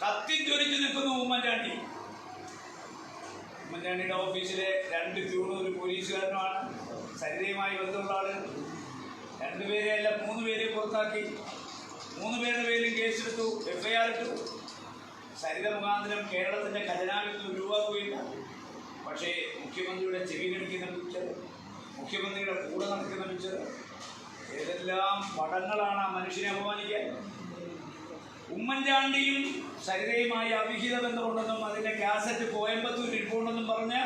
കത്തിജ്വലിച്ചു നിൽക്കുന്നു ഉമ്മൻചാണ്ടി. ഉമ്മൻചാണ്ടിയുടെ ഓഫീസിലെ 2 പ്യൂണും ഒരു പോലീസുകാരനുമാണ് സരിതയുമായി ബന്ധമുള്ള ആളുകൾ. 2 പേരെ അല്ല 3 പേരെ പുറത്താക്കി. 3 പേരുടെ പേരിലും കേസെടുത്തു, FIR ഇട്ടു. സരിത മുഖാന്തരം കേരളത്തിൻ്റെ ഖജനാവിൽ നിന്ന് രൂപയില്ല. പക്ഷേ മുഖ്യമന്ത്രിയുടെ ചെവി കടിക്കുന്ന പിക്ചർ, മുഖ്യമന്ത്രിയുടെ കൂടെ നടക്കുന്ന പിക്ചർ, ഏതെല്ലാം പടങ്ങളാണ് ആ മനുഷ്യനെ അപമാനിക്കാൻ. ഉമ്മൻചാണ്ടിയും സരിതയുമായി അവിഹിത ബന്ധമുണ്ടെന്നും അതിൻ്റെ കാസറ്റ് കോയമ്പത്തൂർ ഇരിപ്പുണ്ടെന്നും പറഞ്ഞ്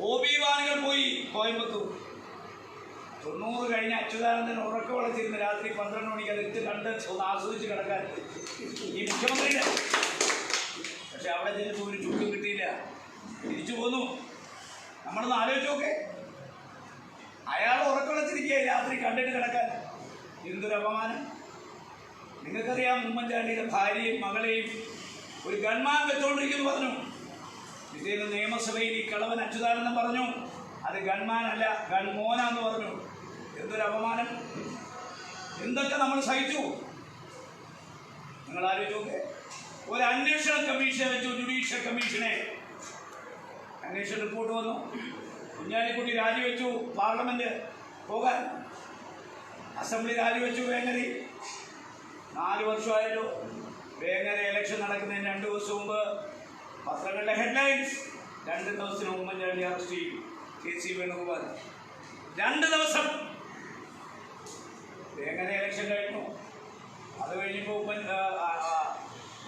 OB വാനുകൾ പോയി കോയമ്പത്തൂർ. 90 കഴിഞ്ഞ അച്യുതാനന്ദൻ ഉറക്കം വളച്ചിരുന്ന് രാത്രി 12 മണിക്ക് അത് ഇട്ട് കണ്ട് ഒന്ന് ആസ്വദിച്ച് കിടക്കാൻ ഈ മുഖ്യമന്ത്രിയുടെ. പക്ഷെ അവിടെ ചെന്നിട്ട് ഒരു ചുക്കും കിട്ടിയില്ല, തിരിച്ചു പോന്നു. നമ്മളൊന്ന് ആലോചിച്ച് നോക്കേ. അയാൾ ഉറക്കം വളച്ചിരിക്കുക രാത്രി കണ്ടിട്ട് കിടക്കാൻ. എന്തൊരു അപമാനം. നിങ്ങൾക്കറിയാം, ഉമ്മൻചാണ്ടിയുടെ ഭാര്യയും മകളെയും ഒരു ഗൺമാൻ വെച്ചുകൊണ്ടിരിക്കുന്നു പറഞ്ഞു. ഇതേന്ന് നിയമസഭയിൽ ഈ കളവൻ അച്യുതാനന്ദൻ പറഞ്ഞു അത് ഗൺമാനല്ല ഗൺമോനാന്ന് പറഞ്ഞു. എന്തൊരു അപമാനം. എന്തൊക്കെ നമ്മൾ സഹിച്ചു. നിങ്ങൾ ആലോചിച്ചോക്കെ. ഒരു അന്വേഷണ കമ്മീഷനെ വെച്ചു, ജുഡീഷ്യൽ കമ്മീഷനെ. അന്വേഷണ റിപ്പോർട്ട് വന്നു. കുഞ്ഞാലിക്കുട്ടി രാജിവെച്ചു പാർലമെന്റ് പോകാൻ. അസംബ്ലി രാജിവെച്ചു വേങ്ങരി. 4 വർഷമായല്ലോ. വേങ്ങര ഇലക്ഷൻ നടക്കുന്നതിന് 2 ദിവസം മുമ്പ് പത്രങ്ങളിലെ ഹെഡ്ലൈൻസ്, 2 ദിവസത്തിന് ഉമ്മൻചാണ്ടി അറസ്റ്റ് ചെയ്യും. KC വേണുഗോപാൽ 2 ദിവസം. വേങ്ങര ഇലക്ഷൻ കഴിഞ്ഞു. അത് കഴിഞ്ഞപ്പോൾ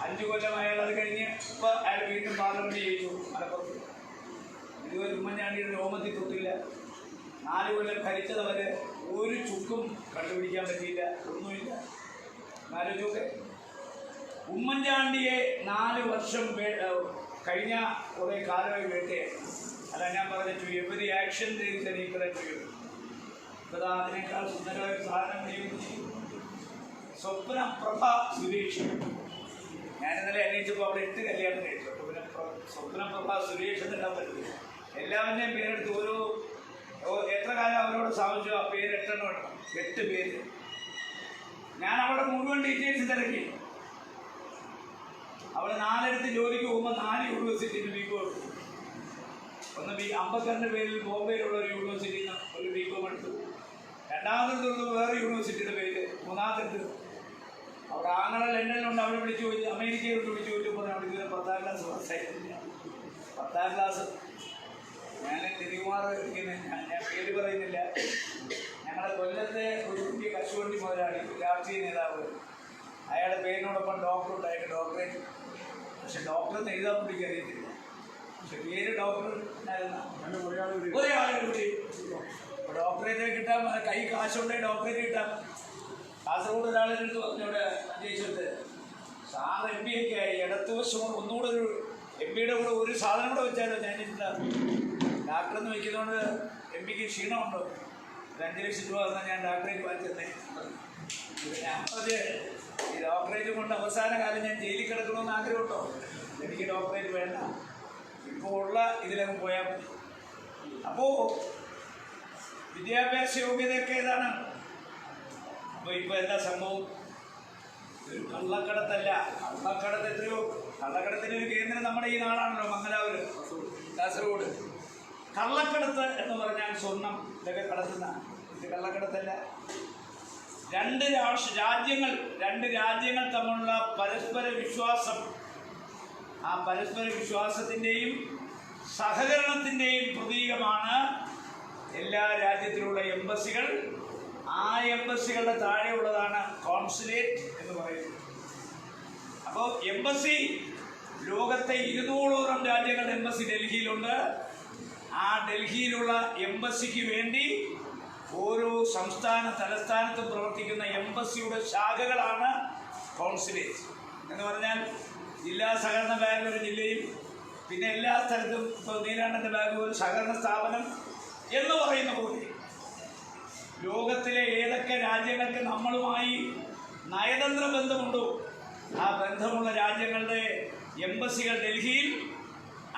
5 കൊല്ലം അയാൾ അത് കഴിഞ്ഞ് ഇപ്പോൾ അയാൾ വീണ്ടും പാർലമെന്റ് ജയിച്ചു മലപ്പുറത്ത്. ഇതുവരെ ഉമ്മൻചാണ്ടിയുടെ രോമത്തിൽ തൊട്ടില്ല. 4 കൊല്ലം ഭരിച്ചതവര് ഒരു ചുക്കും കണ്ടുപിടിക്കാൻ പറ്റിയില്ല, ഒന്നുമില്ല. ആലോചിച്ചോക്കെ. ഉമ്മൻചാണ്ടിയെ 4 വർഷം കഴിഞ്ഞ കുറേ കാലമായി വേട്ടയാണ്. അല്ല, ഞാൻ പറഞ്ഞിട്ടു എവരി ആക്ഷൻ ഇപ്പോൾ അതിനേക്കാൾ സുന്ദരമായ സാധനം സ്വപ്ന പ്രഭ സുരേഷ്. ഞാൻ ഇന്നലെ അന്വേഷിച്ചപ്പോൾ അവിടെ 8 കല്യാണം കഴിച്ചു. പിന്നെ സ്വപ്ന പ്രഭ സുരേഷ് എന്നിടാൻ പറ്റില്ല. എല്ലാവരുടെയും പേരെടുത്ത് എത്ര കാലം അവരോട് സാധിച്ചു ആ പേര് 8 എണ്ണം ഇടണം. 8 പേര്. ഞാൻ അവിടെ മുഴുവൻ ഡീറ്റെയിൽസ് തിരക്കി. അവിടെ 4 ജോലിക്ക് പോകുമ്പോൾ 4 യൂണിവേഴ്സിറ്റിയിൽ ബികോം എടുത്തു. ഒന്ന് അംബേദ്കറിൻ്റെ പേരിൽ ബോംബെയിലുള്ള ഒരു യൂണിവേഴ്സിറ്റിയിൽ നിന്ന് ഒരു ബികോം എടുത്തു. രണ്ടാമത്തെ വേറെ യൂണിവേഴ്സിറ്റിയുടെ പേര്. മൂന്നാമത്തെ അവിടെ ആങ്ങളെ ലണ്ടനിലുണ്ട്. അവിടെ വിളിച്ചു പോയി, അമേരിക്കയിലോട്ട് വിളിച്ചു ചോദിച്ചപ്പോൾ അവിടെ ഇതുവരെ 10ാം ക്ലാസ് പാസ്സായിട്ടില്ല. 10ാം ക്ലാസ്. ഞാൻ തിരുകുമാർ ഞാൻ പേര് പറയുന്നില്ല. ഞങ്ങളുടെ കൊല്ലത്തെ ഒരു കുട്ടി കശുവണ്ടി മുതലാളി, രാഷ്ട്രീയ നേതാവ്. അയാളുടെ പേരിനോടൊപ്പം ഡോക്ടർ ഉണ്ടായിട്ട് ഡോക്ടറേറ്റ്. പക്ഷെ ഡോക്ടറെന്ന് എഴുതാൻ പുള്ളിക്ക് അറിയത്തില്ല. പക്ഷെ പേര് ഡോക്ടർ ഒരേ ആളുകൾ കുട്ടി. അപ്പോൾ ഡോക്ടറേറ്റ് കിട്ടാൻ കൈ കാശുണ്ടെങ്കിൽ ഡോക്ടറേറ്റ് കിട്ടാൻ. കാസർഗോഡ് ഒരാളുടെ അടുത്ത് പറഞ്ഞു, ഇവിടെ അന്വേഷിച്ചത് സാറ് MBA ഒക്കെ ആയി, ഇടത്തുവശം ഒന്നുകൂടെ ഒരു MBAയുടെ കൂടെ ഒരു സാധനം കൂടെ വെച്ചാലോ. ഞാൻ ഡാക്ടറെന്ന് വയ്ക്കുന്നതുകൊണ്ട് MBAക്ക് ക്ഷീണമുണ്ടോ? ഒരു 5 ലക്ഷം രൂപ തന്നാൽ ഞാൻ ഡോക്ടറേറ്റ് വാങ്ങിച്ചെന്നേ. ഞാൻ പറഞ്ഞ് ഈ ഡോക്ടറേറ്റ് കൊണ്ട് അവസാന കാലം ഞാൻ ജയിലിൽ കിടക്കണമെന്ന് ആഗ്രഹമുണ്ടോ? എനിക്ക് ഡോക്ടറേറ്റ് വേണ്ട, ഇപ്പോൾ ഉള്ള ഇതിലങ്ങ് പോയാൽ മതി. അപ്പോൾ വിദ്യാഭ്യാസ യോഗ്യതയൊക്കെ ഏതാണ്? അപ്പോൾ ഇപ്പോൾ എന്താ സംഭവം? ഒരു കള്ളക്കടത്തല്ല. കള്ളക്കടത്ത് എത്രയോ, കള്ളക്കടത്തിനൊരു കേന്ദ്രം നമ്മുടെ ഈ നാടാണല്ലോ, മംഗലാപുരം, കാസർഗോഡ്. കള്ളക്കടത്ത് എന്ന് പറഞ്ഞാൽ സ്വർണം ഇതൊക്കെ കടത്തുന്ന ഇത് കള്ളക്കടത്തല്ല. 2 രാജ്യങ്ങൾ തമ്മിലുള്ള പരസ്പര വിശ്വാസം, ആ പരസ്പര വിശ്വാസത്തിൻ്റെയും സഹകരണത്തിൻ്റെയും പ്രതീകമാണ് എല്ലാ രാജ്യത്തിലുള്ള എംബസികൾ. ആ എംബസികളുടെ താഴെയുള്ളതാണ് കോൺസുലേറ്റ് എന്ന് പറയുന്നത്. അപ്പോൾ എംബസി, ലോകത്തെ 200ഓളം രാജ്യങ്ങളുടെ എംബസി ഡൽഹിയിലുണ്ട്. ആ ഡൽഹിയിലുള്ള എംബസിക്ക് വേണ്ടി ഓരോ തലസ്ഥാനത്തും പ്രവർത്തിക്കുന്ന എംബസിയുടെ ശാഖകളാണ് കോൺസുലേറ്റ് എന്ന് പറഞ്ഞാൽ. ജില്ലാ സഹകരണ ബാങ്ക് ഒരു ജില്ലയിൽ, പിന്നെ എല്ലാ സ്ഥലത്തും ഇപ്പോൾ നീലാണ്ടൻ്റെ ബാങ്ക് ഒരു സഹകരണ സ്ഥാപനം എന്ന് പറയുന്ന പോലെ ലോകത്തിലെ ഏതൊക്കെ രാജ്യങ്ങൾക്ക് നമ്മളുമായി നയതന്ത്ര ബന്ധമുണ്ടോ ആ ബന്ധമുള്ള രാജ്യങ്ങളുടെ എംബസികൾ ഡൽഹിയിൽ,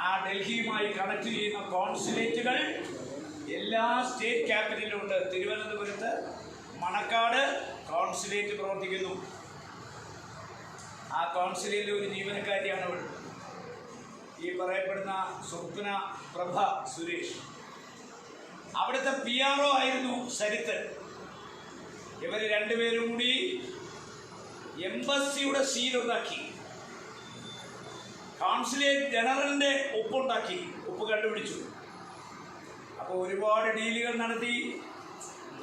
ആ ഡൽഹിയുമായി കണക്ട് ചെയ്യുന്ന കോൺസുലേറ്റുകൾ എല്ലാ സ്റ്റേറ്റ് ക്യാപിറ്റലിലും ഉണ്ട്. തിരുവനന്തപുരത്ത് മണക്കാട് കോൺസുലേറ്റ് പ്രവർത്തിക്കുന്നു. ആ കോൺസുലേറ്റിലെ ഒരു ജീവനക്കാരിയാണ് ഇവിടെ ഈ പറയപ്പെടുന്ന സ്വപ്ന പ്രഭ സുരേഷ്. അവിടുത്തെ PRO ആയിരുന്നു സരിത്ത്. ഇവർ 2 പേരും കൂടി എംബസിയുടെ സീലുണ്ടാക്കി, കോൺസുലേറ്റ് ജനറലിൻ്റെ ഒപ്പുണ്ടാക്കി, ഒപ്പ് കണ്ടുപിടിച്ചു. അപ്പോൾ ഒരുപാട് ഡീലുകൾ നടത്തി.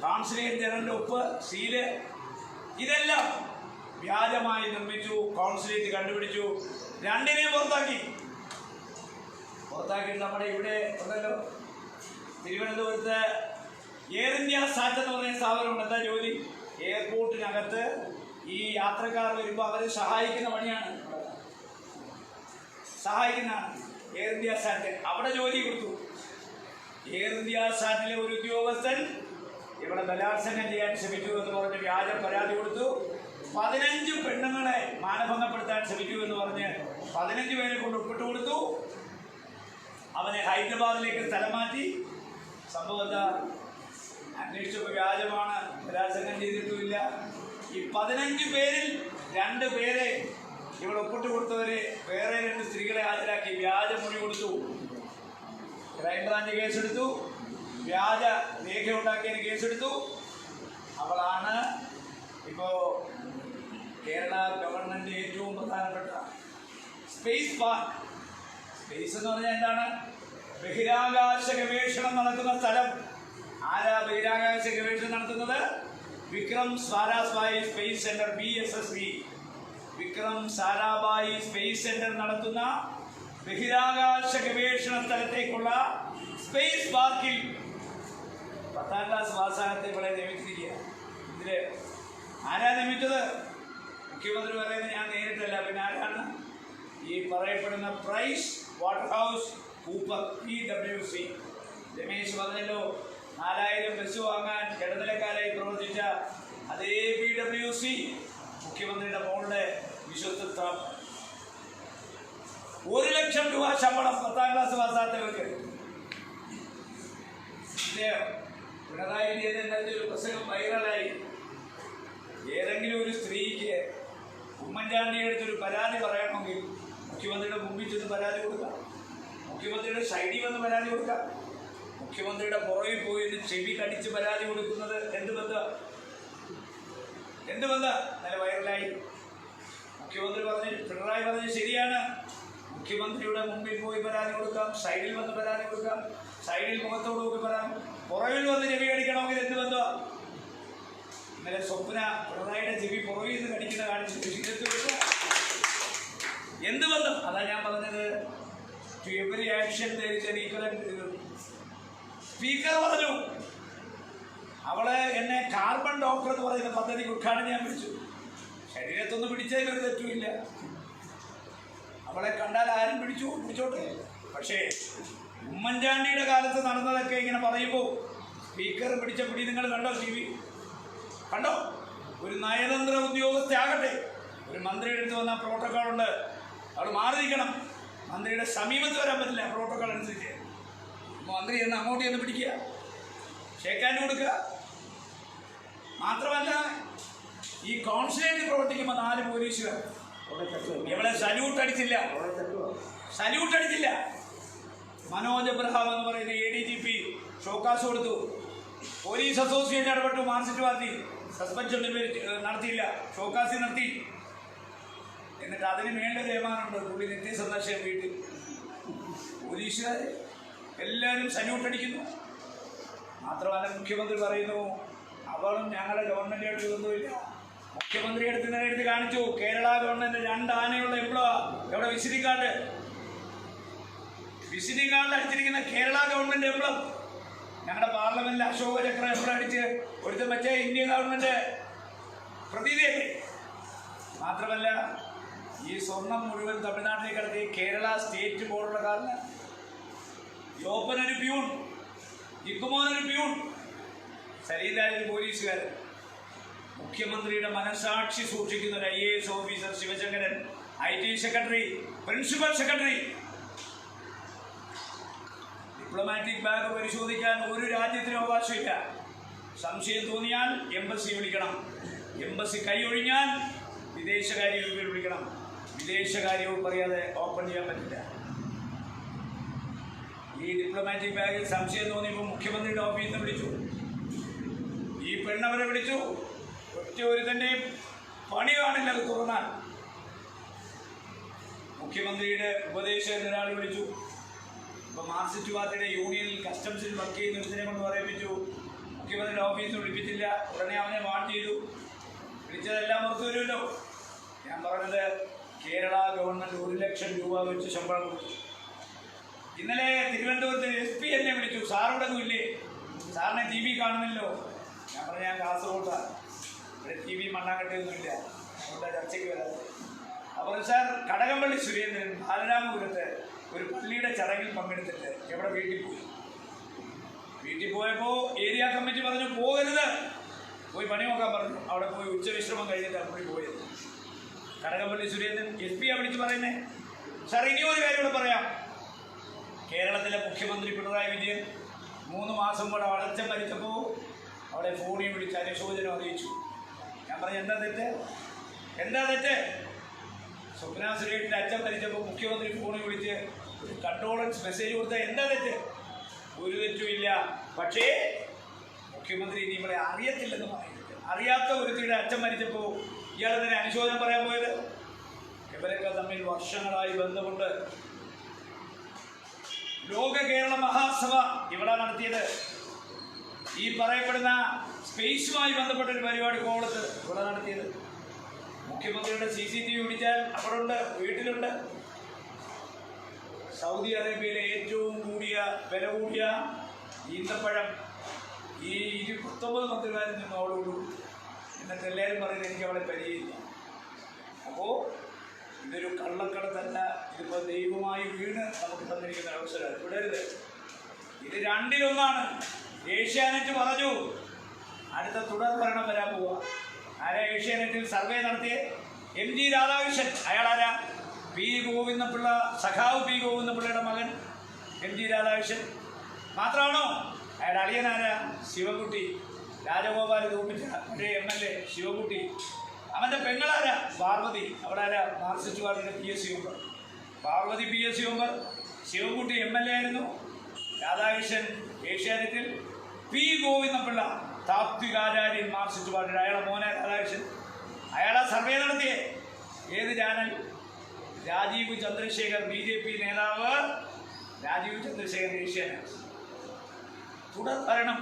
കോൺസുലേറ്റ് ജനറലിൻ്റെ ഒപ്പ്, സീല്, ഇതെല്ലാം വ്യാജമായി നിർമ്മിച്ചു. കോൺസുലേറ്റ് കണ്ടുപിടിച്ചു. 2നെയും പുറത്താക്കിയിട്ട് നമ്മുടെ ഇവിടെ ഉണ്ടല്ലോ തിരുവനന്തപുരത്ത് എയർ ഇന്ത്യ സാറ്റ് എന്ന് പറയുന്ന സ്ഥാപനമുണ്ട്. എന്താ ജോലി? എയർപോർട്ടിനകത്ത് ഈ യാത്രക്കാർ വരുമ്പോൾ അവരെ സഹായിക്കുന്ന പണിയാണ്, എയർ ഇന്ത്യ സാറ്റ്. അവിടെ ജോലി കൊടുത്തു. എയർ ഇന്ത്യ സാറ്റിലെ ഒരു ഉദ്യോഗസ്ഥൻ ഇവിടെ ബലാത്സംഗം ചെയ്യാൻ ശ്രമിച്ചു എന്ന് പറഞ്ഞ് വ്യാജ പരാതി കൊടുത്തു. 15 പെണ്ണുങ്ങളെ മാനഭംഗപ്പെടുത്താൻ ശ്രമിച്ചു എന്ന് പറഞ്ഞ് 15 പേരെ കൊണ്ട് ഒപ്പിട്ട് കൊടുത്തു. അവനെ ഹൈദരാബാദിലേക്ക് സ്ഥലം മാറ്റി. സംഭവം എന്താ? അന്വേഷിച്ചപ്പോൾ വ്യാജമാണ്, ബലാത്സംഗം ചെയ്തിട്ടുമില്ല. ഈ 15 പേരിൽ 2 പേരെ ഇവിടെ ഒപ്പിട്ട് കൊടുത്തവരെ വേറെ 2 സ്ത്രീകളെ ഹാജരാക്കി വ്യാജമൊഴി കൊടുത്തു. ക്രൈംബ്രാഞ്ച് കേസെടുത്തു. വ്യാജ രേഖ ഉണ്ടാക്കിയതിന് കേസെടുത്തു. അവളാണ് ഇപ്പോൾ കേരള ഗവൺമെൻറ് ഏറ്റവും പ്രധാനപ്പെട്ട സ്പേസ് പാർക്ക്. സ്പേസ് എന്ന് പറഞ്ഞാൽ എന്താണ്? ബഹിരാകാശ ഗവേഷണം നടക്കുന്ന സ്ഥലം. ആരാ ബഹിരാകാശ ഗവേഷണം നടത്തുന്നത്? Vikram Sarabhai space centre, VSSV. Vikram Sarabhai space centre നടത്തുന്ന ബഹിരാകാശ ഗവേഷണ സ്ഥലത്തേക്കുള്ള സ്പേസ് പാർക്കിൽ 10ാം ക്ലാസ് പാസ്സാകത്തെ ഇവിടെ നിയമിച്ചിരിക്കുക. ഇതില് ആരാ നിയമിച്ചത്? മുഖ്യമന്ത്രി പറയുന്നത് ഞാൻ നേരിട്ടല്ല. പിന്നെ ആരാണ്? ഈ പറയപ്പെടുന്ന Price Waterhouse Cooper PWC. Ramesh പറഞ്ഞല്ലോ 4000 ബസ് വാങ്ങാൻ ഇടനിലക്കാരായി പ്രവർത്തിച്ച അതേ PWC മുഖ്യമന്ത്രിയുടെ മോളുടെ വിശ്വസ്തത്വം. 1 ലക്ഷം രൂപ ശമ്പളം 10ാം ക്ലാസ് പാസ്സാത്തവർക്ക്. പിണറായി വിജയൻ ഒരു പ്രസംഗം വൈറലായി. ഏതെങ്കിലും ഒരു സ്ത്രീക്ക് ഉമ്മൻചാണ്ടിയുടെ അടുത്തൊരു പരാതി പറയണമെങ്കിൽ മുഖ്യമന്ത്രിയുടെ മുമ്പിൽ ചെന്ന് പരാതി കൊടുക്കാം, മുഖ്യമന്ത്രിയുടെ സൈഡിൽ വന്ന് പരാതി കൊടുക്കാം. മുഖ്യമന്ത്രിയുടെ പുറകിൽ പോയി ചെവി കടിച്ച് പരാതി കൊടുക്കുന്നത് എന്ത് ബന്ധം? നല്ല വൈറലായി. മുഖ്യമന്ത്രി പിണറായി പറഞ്ഞത് ശരിയാണ്. മുഖ്യമന്ത്രിയുടെ മുമ്പിൽ പോയി പരാതി കൊടുക്കാം, സൈഡിൽ വന്ന് പരാതി കൊടുക്കാം, സൈഡിൽ മുഖത്തോട് നോക്കി പറയാം, പുറകിൽ വന്ന് ചെവി കടിക്കണമെങ്കിൽ എന്ത് ബന്ധമാണ്? ഇന്നലെ സ്വപ്ന പിണറായിയുടെ ചെവി പുറകിൽ നിന്ന് കടിക്കുന്ന കാണിച്ചിട്ട് എന്ത് ബന്ധം? അതാ ഞാൻ പറഞ്ഞത്. ടു എവറി ആക്ഷൻ സ്പീക്കർ പറഞ്ഞു. അവള് എന്നെ കാർബൺ ഡോക്ടർ എന്ന് പറയുന്ന പദ്ധതിക്ക് ഉദ്ഘാടനം ഞാൻ വിളിച്ചു. ശരീരത്തൊന്നും പിടിച്ചതിന് ഒരു തെറ്റുമില്ല. അവളെ കണ്ടാൽ ആരും പിടിച്ചോട്ടെ. പക്ഷേ ഉമ്മൻചാണ്ടിയുടെ കാലത്ത് നടന്നതൊക്കെ ഇങ്ങനെ പറയുമ്പോൾ സ്പീക്കർ പിടിച്ച പിടി നിങ്ങൾ കണ്ടോ? TV കണ്ടോ? ഒരു നയതന്ത്ര ഉദ്യോഗസ്ഥയാകട്ടെ, ഒരു മന്ത്രിയുടെ അടുത്ത് വന്ന പ്രോട്ടോക്കോളുണ്ട്, അവൾ മാറി നിൽക്കണം. മന്ത്രിയുടെ സമീപത്ത് വരാൻ പറ്റില്ല പ്രോട്ടോക്കോൾ അനുസരിച്ച്. മന്ത്രി എന്ന് അങ്ങോട്ട് ചെന്ന് പിടിക്കുക, ഷേക്കാൻഡ് കൊടുക്കുക. മാത്രമല്ല ഈ കോൺസുലേറ്റിൽ പ്രവർത്തിക്കുമ്പോൾ 4 പോലീസുകാർ ഇവിടെ സല്യൂട്ട് അടിച്ചില്ല. മനോജ് എബ്രഹാം എന്ന് പറയുന്ന ADGP ഷോക്കാസ് കൊടുത്തു. പോലീസ് അസോസിയേഷൻ ഇടപെട്ടു, മാർക്സിസ്റ്റ് പാർട്ടി സസ്പെൻഷൻ നടത്തിയില്ല, ഷോക്കാസി നടത്തി. എന്നിട്ട് അതിന് വേണ്ട തീരുമാനമുണ്ട്. പുള്ളി നിത്യസന്ദർശനം വീട്ടിൽ പോലീസുകാർ എല്ലാവരും സല്യൂട്ട് അടിക്കുന്നു. മാത്രമല്ല മുഖ്യമന്ത്രി പറയുന്നു അവളും ഞങ്ങളുടെ ഗവൺമെൻറ്റായിട്ട് ഒന്നുമില്ല. മുഖ്യമന്ത്രി എടുത്ത് കാണിച്ചു. കേരള ഗവൺമെൻറ് 2 ആനയുള്ള എംപ്ലോയാ എവിടെ? വിസിറ്റിംഗ് കാർഡിൽ അടിച്ചിരിക്കുന്ന കേരള ഗവൺമെൻറ് എംപ്ലം. ഞങ്ങളുടെ പാർലമെന്റിൽ അശോക ചക്ര എംപ്ലം അടിച്ച് ഒരുത്ത മറ്റേ ഇന്ത്യൻ ഗവൺമെൻറ് പ്രതീതിയല്ലേ. മാത്രമല്ല ഈ സ്വർണം മുഴുവൻ തമിഴ്നാട്ടിലേക്ക് കടത്തി കേരള സ്റ്റേറ്റ് ബോർഡുള്ള കാരണം യോപ്പനൊരു പ്യൂൺ, ജിക്കുമോനൊരു പ്യൂൺ, സലീലായൊരു പോലീസുകാരൻ. മുഖ്യമന്ത്രിയുടെ മനസാക്ഷി സൂക്ഷിക്കുന്ന ഒരു IAS officer Sivasankaran, IT secretary, principal secretary. Diplomatic bag പരിശോധിക്കാൻ ഒരു രാജ്യത്തിനും അവകാശമില്ല. സംശയം തോന്നിയാൽ എംബസി വിളിക്കണം. എംബസി കൈയൊഴിഞ്ഞാൽ വിദേശകാര്യ വകുപ്പിൽ വിളിക്കണം. വിദേശകാര്യ വകുപ്പ് അറിയാതെ ഓപ്പൺ ചെയ്യാൻ പറ്റില്ല. ഈ ഡിപ്ലോമാറ്റിക് ബാഗിൽ സംശയം തോന്നിയപ്പോൾ മുഖ്യമന്ത്രിയുടെ ഓഫീസിൽ നിന്ന് വിളിച്ചു. ഈ പെണ്ണവരെ വിളിച്ചു. ഒറ്റ ഒരുത്തൻ്റെയും പണി കാണില്ല അത് തുറന്നാൽ. മുഖ്യമന്ത്രിയുടെ ഉപദേശകൻ ഒരാൾ വിളിച്ചു. ഇപ്പോൾ മാർക്സിസ്റ്റ് പാർട്ടിയുടെ യൂണിയനിൽ കസ്റ്റംസിൽ വർക്ക് ചെയ്യുന്ന ഒരുത്തിനെ കൊണ്ട് പറയിപ്പിച്ചു. മുഖ്യമന്ത്രിയുടെ ഓഫീസിൽ വിളിപ്പിച്ചില്ല. ഉടനെ അവനെ വാൺ ചെയ്തു. വിളിച്ചതെല്ലാം പുറത്തു വരുമല്ലോ. ഞാൻ പറഞ്ഞത് കേരള ഗവൺമെൻറ് 1 ലക്ഷം രൂപ വെച്ച് ശമ്പളം കൊടുത്തു. ഇന്നലെ തിരുവനന്തപുരത്ത് SP എന്നെ വിളിച്ചു. സാറോടൊന്നും ഇല്ലേ? സാറിനെ TV കാണുന്നില്ലോ. ഞാൻ പറഞ്ഞു ഞാൻ കാസർഗോട്ടാണ്, ഇവിടെ TV മണ്ണാങ്കട്ടയൊന്നുമില്ല, അതുകൊണ്ട് ചർച്ചയ്ക്ക് വരാതെ. അപ്പോൾ സാർ കടകംപള്ളി സുരേന്ദ്രൻ ബാലരാമപുരത്ത് ഒരു പള്ളിയുടെ ചടങ്ങിൽ പങ്കെടുത്തിട്ട് എവിടെ വീട്ടിൽ പോയപ്പോൾ ഏരിയ കമ്മിറ്റി പറഞ്ഞു പോകരുത്, പോയി പണി നോക്കാൻ പറഞ്ഞു. അവിടെ പോയി ഉച്ചവിശ്രമം കഴിഞ്ഞിട്ടാണ് പോയത്. കടകംപള്ളി സുരേന്ദ്രൻ SP വിളിച്ച് പറയുന്നേ. സാർ ഇനി ഒരു കാര്യം കൂടെ പറയാം. കേരളത്തിലെ മുഖ്യമന്ത്രി പിണറായി വിജയൻ 3 മാസം കൂടെ വളർച്ച മരിച്ചപ്പോൾ അവിടെ ഫോണിൽ വിളിച്ച് അനുശോചനം അറിയിച്ചു. ഞാൻ പറഞ്ഞു എന്താ തെറ്റ്? സ്വപ്ന സുരേഷിൻ്റെ അച്ഛൻ മരിച്ചപ്പോൾ മുഖ്യമന്ത്രി ഫോണിൽ വിളിച്ച് കണ്ടോളൻസ് മെസ്സേജ് കൊടുത്താൽ എന്താ തെറ്റ്? ഒരു തെറ്റുമില്ല. പക്ഷേ മുഖ്യമന്ത്രി ഇനി ഇവിടെ അറിയത്തില്ലെന്ന് പറയുന്നത്. അറിയാത്ത ഒരുത്തിയുടെ അച്ഛൻ മരിച്ചപ്പോൾ ഇയാൾ തന്നെ അനുശോചനം പറയാൻ പോയത്. ഇവരൊക്കെ തമ്മിൽ വർഷങ്ങളായി ബന്ധമുണ്ട്. ലോക കേരള മഹാസഭ ഇവിടെ നടത്തിയത്. ഈ പറയപ്പെടുന്ന സ്പേസുമായി ബന്ധപ്പെട്ടൊരു പരിപാടി കോവളത്ത് ഇവിടെ നടത്തിയത്. മുഖ്യമന്ത്രിയുടെ CCTV പിടിച്ചാൽ അവിടെ ഉണ്ട്, വീട്ടിലുണ്ട്. സൗദി അറേബ്യയിലെ ഏറ്റവും വില കൂടിയ ഈന്തപ്പഴം ഈ 19 മന്ത്രിമാരിൽ നിന്ന് അവളോടു. എന്നിട്ട് എല്ലാവരും പറയുന്നത് എനിക്ക് അവളെ പരിചയമില്ല. അപ്പോൾ ഇതൊരു കള്ളക്കടത്തല്ല, ഇതിപ്പോൾ ദൈവമായി വീണ് നമുക്ക് തന്നിരിക്കുന്ന അവസരം വിടരുത്. ഇത് രണ്ടിലൊന്നാണ്. ഏഷ്യാനെറ്റ് പറഞ്ഞു അടുത്ത തുടർ ഭരണം വരാൻ പോവുക. ആരാ ഏഷ്യാനെറ്റിൽ സർവേ നടത്തിയ? MG രാധാകൃഷ്ണൻ. അയാളാരാ? പി ഗോവിന്ദപിള്ള, സഖാവ് പി ഗോവിന്ദപിള്ളയുടെ മകൻ MG രാധാകൃഷ്ണൻ. മാത്രമാണോ? അയാളുടെ അളിയനാരാ? ശിവൻകുട്ടി. രാജഗോപാൽ തോപ്പിച്ച MLA ശിവൻകുട്ടി. അവൻ്റെ പെങ്ങളാരാ? പാർവതി. അവിടെ ആരാ? മാർക്സിസ്റ്റ് പാർട്ടിയുടെ PSC member. Parvathi PSC member. Sivankutty MLA ആയിരുന്നു. രാധാകൃഷ്ണൻ ഏഷ്യാനെറ്റിൽ. പി ഗോവിന്ദപിള്ള താത്വികാചാര്യൻ മാർക്സിസ്റ്റ് പാർട്ടിയുടെ. അയാളെ മോനെ രാധാകൃഷ്ണൻ. അയാളെ സർവേ നടത്തിയേ. ഏത് ചാനൽ? രാജീവ് ചന്ദ്രശേഖർ, BJP നേതാവ് രാജീവ് ചന്ദ്രശേഖർ, ഏഷ്യാനെറ്റ്. തുടർ ഭരണം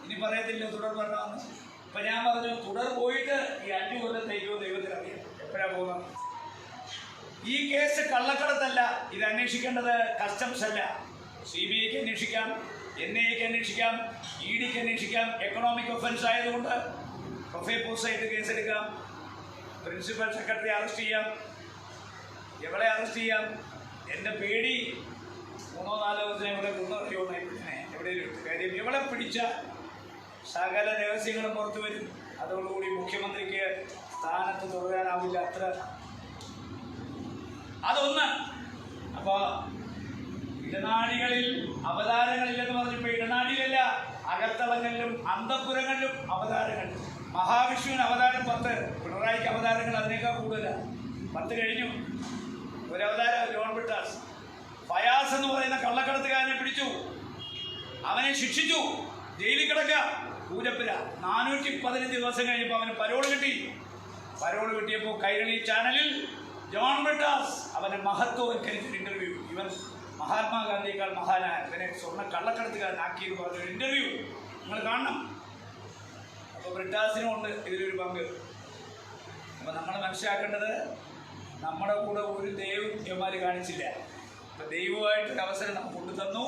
ഇനി പറയത്തില്ല തുടർ ഭരണമെന്ന്. ഇപ്പം ഞാൻ പറഞ്ഞു തുടർ പോയിട്ട് ഈ 5 കൊല്ലത്തേക്കോ ദൈവത്തിനറിയാം എപ്പോഴാണ് പോകുന്നത്. ഈ കേസ് കള്ളക്കടത്തല്ല. ഇത് അന്വേഷിക്കേണ്ടത് കസ്റ്റംസ് അല്ല. CBIക്ക് അന്വേഷിക്കാം, NIAക്ക് അന്വേഷിക്കാം, EDക്ക് അന്വേഷിക്കാം. എക്കണോമിക് ഒഫൻസ് ആയതുകൊണ്ട് പ്രൊഫേപ്പോസായിട്ട് കേസെടുക്കാം. പ്രിൻസിപ്പൽ സെക്രട്ടറി അറസ്റ്റ് ചെയ്യാം. എവളെ അറസ്റ്റ് ചെയ്യാം. എൻ്റെ പേടി 3-4 ദിവസം ഇവിടെ കൊന്നറിയോന്നായി പിന്നെ എവിടെയും എടുത്ത് കാര്യം. ഇവളെ പിടിച്ച സകല രഹസ്യങ്ങളും പുറത്തു വരും. അതോടുകൂടി മുഖ്യമന്ത്രിക്ക് സ്ഥാനത്ത് തുടരാനാവില്ല. അത്ര അതൊന്ന്. അപ്പോൾ ഇടനാഴികളിൽ അവതാരങ്ങളില്ലെന്ന് പറഞ്ഞപ്പോൾ ഇടനാഴിയിലല്ല, അകത്തളങ്ങളിലും അന്തഃപുരങ്ങളിലും അവതാരങ്ങൾ. മഹാവിഷ്ണുവിന് അവതാരം 10, പിണറായിക്ക് അവതാരങ്ങൾ അതിനേക്കാൾ കൂടുതലാണ്. 10 കഴിഞ്ഞു. ഒരു അവതാരം ജോൺ ബ്രിട്ടാസ്. ഫയാസ് എന്ന് പറയുന്ന കള്ളക്കടത്തുകാരനെ പിടിച്ചു, അവനെ ശിക്ഷിച്ചു, ജയിലിൽ കിടക്കുക. പൂജപ്പുര 415 ദിവസം കഴിഞ്ഞപ്പോൾ അവന് പരോൾ കിട്ടി. പരോൾ കിട്ടിയപ്പോൾ കൈരളി ചാനലിൽ ജോൺ ബ്രിട്ടാസ് അവൻ്റെ മഹത്വവൽക്കരിച്ചൊരു ഇൻ്റർവ്യൂ. ഇവൻ മഹാത്മാഗാന്ധിയേക്കാൾ മഹാനായ ഇവനെ സ്വർണ്ണ കള്ളക്കടത്തുകാരനാക്കിയെന്ന് പറഞ്ഞൊരു ഇൻ്റർവ്യൂ നിങ്ങൾ കാണണം. അപ്പോൾ ബ്രിട്ടാസിനുമുണ്ട് ഇതിലൊരു പങ്ക്. അപ്പോൾ നമ്മൾ മനസ്സിലാക്കേണ്ടത് നമ്മുടെ കൂടെ ഒരു ദൈവന്മാർ കാണിച്ചില്ല. ഇപ്പം ദൈവമായിട്ടൊരു അവസരം നമുക്ക് കൊണ്ടുതന്നു.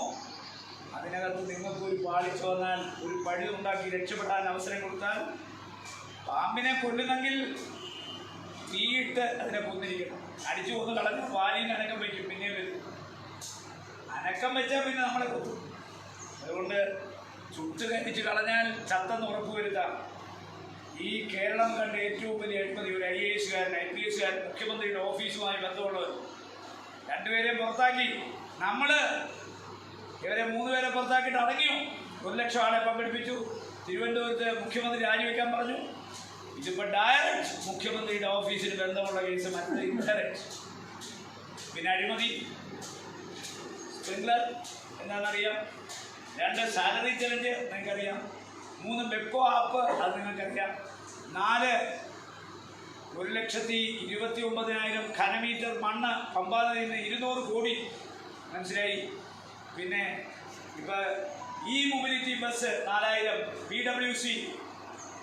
അതിനകത്ത് നിങ്ങൾക്ക് ഒരു പാളിച്ചു വന്നാൽ, ഒരു പഴി ഉണ്ടാക്കി രക്ഷപ്പെടാൻ അവസരം കൊടുത്താൽ, പാമ്പിനെ കൊല്ലുന്നെങ്കിൽ തീയിട്ട് അതിനെ കൊന്നിരിക്കണം. അടിച്ചു കൊന്ന് കളഞ്ഞ് വാലിന് അനക്കം വയ്ക്കും, പിന്നെ വരും. അനക്കം വെച്ചാൽ പിന്നെ നമ്മളെ കൊത്തും. അതുകൊണ്ട് ചുട്ട് കരിച്ച് കളഞ്ഞാൽ ചത്തെന്ന് ഉറപ്പുവരുത്താം. ഈ കേരളം കണ്ട ഏറ്റവും വലിയ അഴിമതി ഒരു IAS-കാരൻ, IPS-കാരൻ, മുഖ്യമന്ത്രിയുടെ ഓഫീസുമായി ബന്ധമുള്ളവർ 2 പേരെ പുറത്താക്കി. നമ്മൾ ഇവരെ 3 പേരെ പുറത്താക്കിയിട്ട് അടങ്ങിയോ? 1 ലക്ഷം ആളെ പങ്കെടുപ്പിച്ചു. തിരുവനന്തപുരത്ത് മുഖ്യമന്ത്രി രാജിവെക്കാൻ പറഞ്ഞു. ഇതിപ്പോൾ ഡയറക്റ്റ് മുഖ്യമന്ത്രിയുടെ ഓഫീസിന് ബന്ധമുള്ള കേസ്, മറ്റൊരു ഇൻഡയറക്റ്റ്. പിന്നെ അഴിമതി സ്പ്രിംഗ്ലർ എന്താണെന്നറിയാം. 2 സാലറി ചലഞ്ച് നിങ്ങൾക്കറിയാം. 3 ബെക്കോ ആപ്പ് അത് നിങ്ങൾക്കറിയാം. 4 1,29,000 ഘനമീറ്റർ മണ്ണ് പമ്പാനദിയിൽ നിന്ന് 200 കോടി. മനസ്സിലായി. പിന്നെ ഇപ്പം മൊബിലിറ്റി ബസ് 4000 PWC.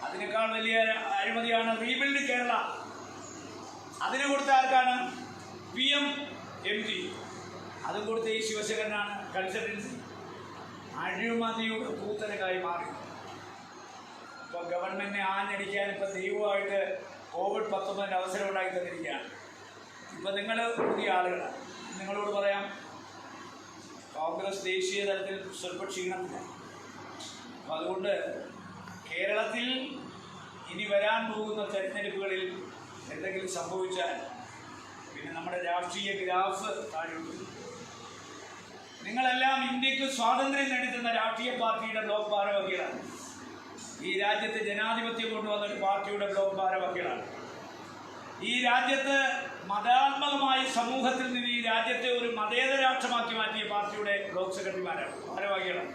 അതിനേക്കാൾ വലിയ അഴിമതിയാണ് റീബിൽഡ് കേരള. അതിന് കൊടുത്ത ആർക്കാണ്? PMMG. അതും കൊടുത്ത ഈ ശിവശങ്കരനാണ്. കൺസൾട്ടൻസി അഴിമതിയുടെ കൂത്തരക്കായി മാറി. ഇപ്പോൾ ഗവൺമെൻറ്റിനെ ആഞ്ഞടിക്കാൻ ഇപ്പോൾ ദൈവമായിട്ട് COVID-19 അവസരം ഉണ്ടാക്കി തന്നിരിക്കുകയാണ്. ഇപ്പം നിങ്ങൾ പുതിയ ആളുകളാണ്. നിങ്ങളോട് പറയാം, കോൺഗ്രസ് ദേശീയ തലത്തിൽ സ്വല്പ ക്ഷീണത്തിലാണ്. അപ്പം അതുകൊണ്ട് കേരളത്തിൽ ഇനി വരാൻ പോകുന്ന തെരഞ്ഞെടുപ്പുകളിൽ എന്തെങ്കിലും സംഭവിച്ചാൽ പിന്നെ നമ്മുടെ രാഷ്ട്രീയ ഗ്രാഫ് താഴോട്ട്. നിങ്ങളെല്ലാം ഇന്ത്യക്ക് സ്വാതന്ത്ര്യം നേടിത്തന്ന രാഷ്ട്രീയ പാർട്ടിയുടെ ബ്ലോക്ക് ഭാരവാഹികളാണ്. ഈ രാജ്യത്ത് ജനാധിപത്യം കൊണ്ടുവന്ന ഒരു പാർട്ടിയുടെ ബ്ലോക്ക് ഭാരവാഹികളാണ്. ഈ രാജ്യത്ത് മതാത്മകമായി സമൂഹത്തിൽ നിന്ന് ഈ രാജ്യത്തെ ഒരു മതേതര രാഷ്ട്രമാക്കി മാറ്റിയ പാർട്ടിയുടെ ബ്ലോക്ക് സെക്രട്ടറിമാരാണ്, ഭാരവാഹികളാണ്.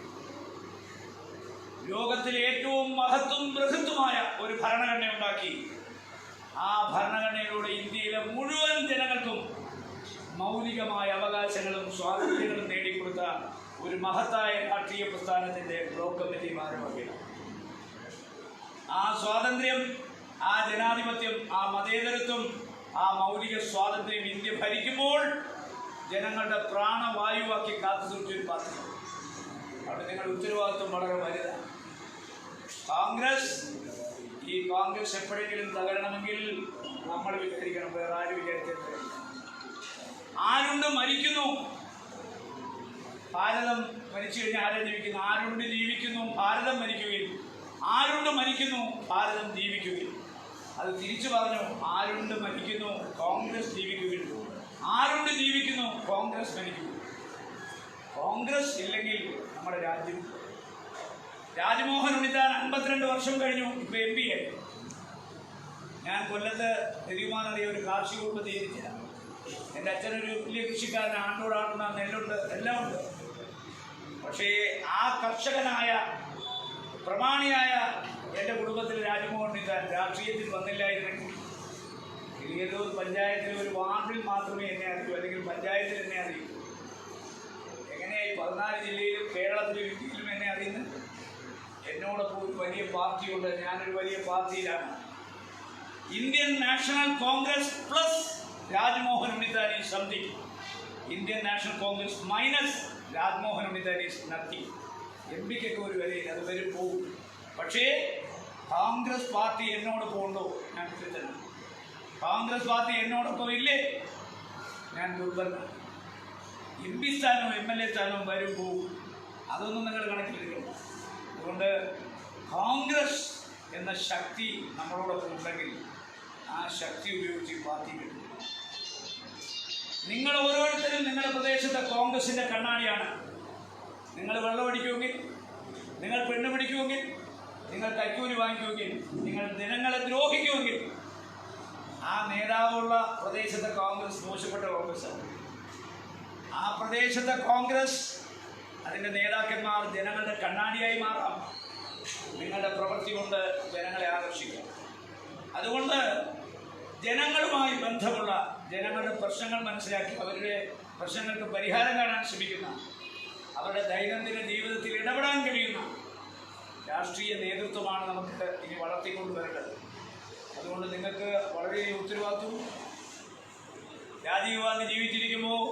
ലോകത്തിലെ ഏറ്റവും മഹത്വം ബൃഹത്തുമായ ഒരു ഭരണഘടന ഉണ്ടാക്കി. ആ ഭരണഘടനയിലൂടെ ഇന്ത്യയിലെ മുഴുവൻ ജനങ്ങൾക്കും മൗലികമായ അവകാശങ്ങളും സ്വാതന്ത്ര്യങ്ങളും നേടിക്കൊടുത്ത ഒരു മഹത്തായ രാഷ്ട്രീയ പ്രസ്ഥാനത്തിൻ്റെ ബ്ലോക്ക് കമ്മിറ്റി ഭാരവാഹികളാണ്. ആ സ്വാതന്ത്ര്യം, ആ ജനാധിപത്യം, ആ മതേതരത്വം, ആ മൗലിക സ്വാതന്ത്ര്യം ഇന്ത്യ ഭരിക്കുമ്പോൾ ജനങ്ങളുടെ പ്രാണവായുവാക്കി കാത്തു സൂക്ഷിച്ചൊരു പാർട്ടി. അവിടെ നിങ്ങളുടെ ഉത്തരവാദിത്വം വളരെ വലുതാണ്. ഈ കോൺഗ്രസ് എപ്പോഴെങ്കിലും തകരണമെങ്കിൽ നമ്മൾ വിചാരിക്കണം, വേറെ ആരും വിചാരിച്ചിട്ട്. ആര് ആരുണ്ട് മരിക്കുന്നു, ഭാരതം മരിച്ചു കഴിഞ്ഞാൽ ആരാ ജീവിക്കുന്നു? ആരുണ്ട് ജീവിക്കുന്നു, ഭാരതം മരിക്കുകയും, ആരുണ്ട് മരിക്കുന്നു, ഭാരതം ജീവിക്കുകയും. അത് തിരിച്ചു പറഞ്ഞു, ആരുണ്ട് മരിക്കുന്നു, കോൺഗ്രസ് ജീവിക്കുകയും, ആരുണ്ട് ജീവിക്കുന്നു, കോൺഗ്രസ് മരിക്കുന്നു. കോൺഗ്രസ് ഇല്ലെങ്കിൽ നമ്മുടെ രാജ്യം. രാജ്മോഹൻ ഉണ്ണിത്താൻ 52 വർഷം കഴിഞ്ഞു, ഇപ്പൊ MP ആയി. ഞാൻ കൊല്ലത്ത് തിരുമാനറിയ ഒരു കാർഷിക കുടുംബത്തിൽ ജനിച്ചില്ല. എൻ്റെ അച്ഛനൊരു വലിയ കൃഷിക്കാരൻ, ആണ്ടോടാടുന്ന നെല്ലുണ്ട്, എല്ലാം ഉണ്ട്. പക്ഷേ ആ കർഷകനായ പ്രമാണിയായ എൻ്റെ കുടുംബത്തിൽ രാജ്മോഹൻ ഉണ്ണിത്താൻ രാഷ്ട്രീയത്തിൽ വന്നില്ലായിരുന്നെങ്കിൽ കിളിയല്ലൂർ പഞ്ചായത്തിലെ ഒരു വാർഡിൽ മാത്രമേ എന്നെ അറിയൂ, അല്ലെങ്കിൽ പഞ്ചായത്തിൽ എന്നെ അറിയൂ. എങ്ങനെയായി 14 ജില്ലയിലും കേരളത്തിലും ഇന്ത്യയിലും എന്നെ അറിയുന്നത്? എന്നോടൊപ്പം ഒരു വലിയ പാർട്ടിയുണ്ട്, ഞാനൊരു വലിയ പാർട്ടിയിലാണ്. Indian National Congress plus Rajmohan Unnithan is something. Indian National Congress minus Rajmohan Unnithan is nothing. MPക്കൊക്കെ ഒരു വിലയില്ല, അത് വരും പോകും. പക്ഷേ കോൺഗ്രസ് പാർട്ടി എന്നോടൊപ്പം ഉണ്ടോ? ഞാൻ കൃത്യനാണ്. കോൺഗ്രസ് പാർട്ടി എന്നോടൊപ്പം ഇല്ലേ? ഞാൻ ദുർബലനാണ്. MP സ്ഥാനവും MLA സ്ഥാനവും വരും പോകും, അതൊന്നും നിങ്ങൾ കണക്കിലെടുക്കണം. അതുകൊണ്ട് കോൺഗ്രസ് എന്ന ശക്തി നമ്മളോടൊപ്പം ഉണ്ടെങ്കിൽ ആ ശക്തി ഉപയോഗിച്ച് പാർട്ടി കിട്ടും. നിങ്ങൾ ഓരോരുത്തരും നിങ്ങളുടെ പ്രദേശത്തെ കോൺഗ്രസിൻ്റെ കണ്ണാടിയാണ്. നിങ്ങൾ വെള്ളമടിക്കുമെങ്കിൽ, നിങ്ങൾ പെണ്ണ് പിടിക്കുമെങ്കിൽ, നിങ്ങൾ കൈക്കൂലി വാങ്ങിക്കുമെങ്കിൽ, നിങ്ങൾ ജനങ്ങളെ ദ്രോഹിക്കുമെങ്കിൽ ആ നേതാവുള്ള പ്രദേശത്തെ കോൺഗ്രസ് മോശപ്പെട്ട കോൺഗ്രസ്സാണ്. ആ പ്രദേശത്തെ കോൺഗ്രസ്, അതിൻ്റെ നേതാക്കന്മാർ ജനങ്ങളുടെ കണ്ണാടിയായി മാറാം. നിങ്ങളുടെ പ്രവൃത്തി കൊണ്ട് ജനങ്ങളെ ആകർഷിക്കാം. അതുകൊണ്ട് ജനങ്ങളുമായി ബന്ധമുള്ള, ജനങ്ങളുടെ പ്രശ്നങ്ങൾ മനസ്സിലാക്കി അവരുടെ പ്രശ്നങ്ങൾക്ക് പരിഹാരം കാണാൻ ശ്രമിക്കുന്ന, അവരുടെ ദൈനംദിന ജീവിതത്തിൽ ഇടപെടാൻ കഴിയുന്ന രാഷ്ട്രീയ നേതൃത്വമാണ് നമുക്ക് ഇനി വളർത്തിക്കൊണ്ടുവരേണ്ടത്. അതുകൊണ്ട് നിങ്ങൾക്ക് വളരെ ഉത്തരവാദിത്വം. രാജീവ് ഗാന്ധി ജീവിച്ചിരിക്കുമ്പോൾ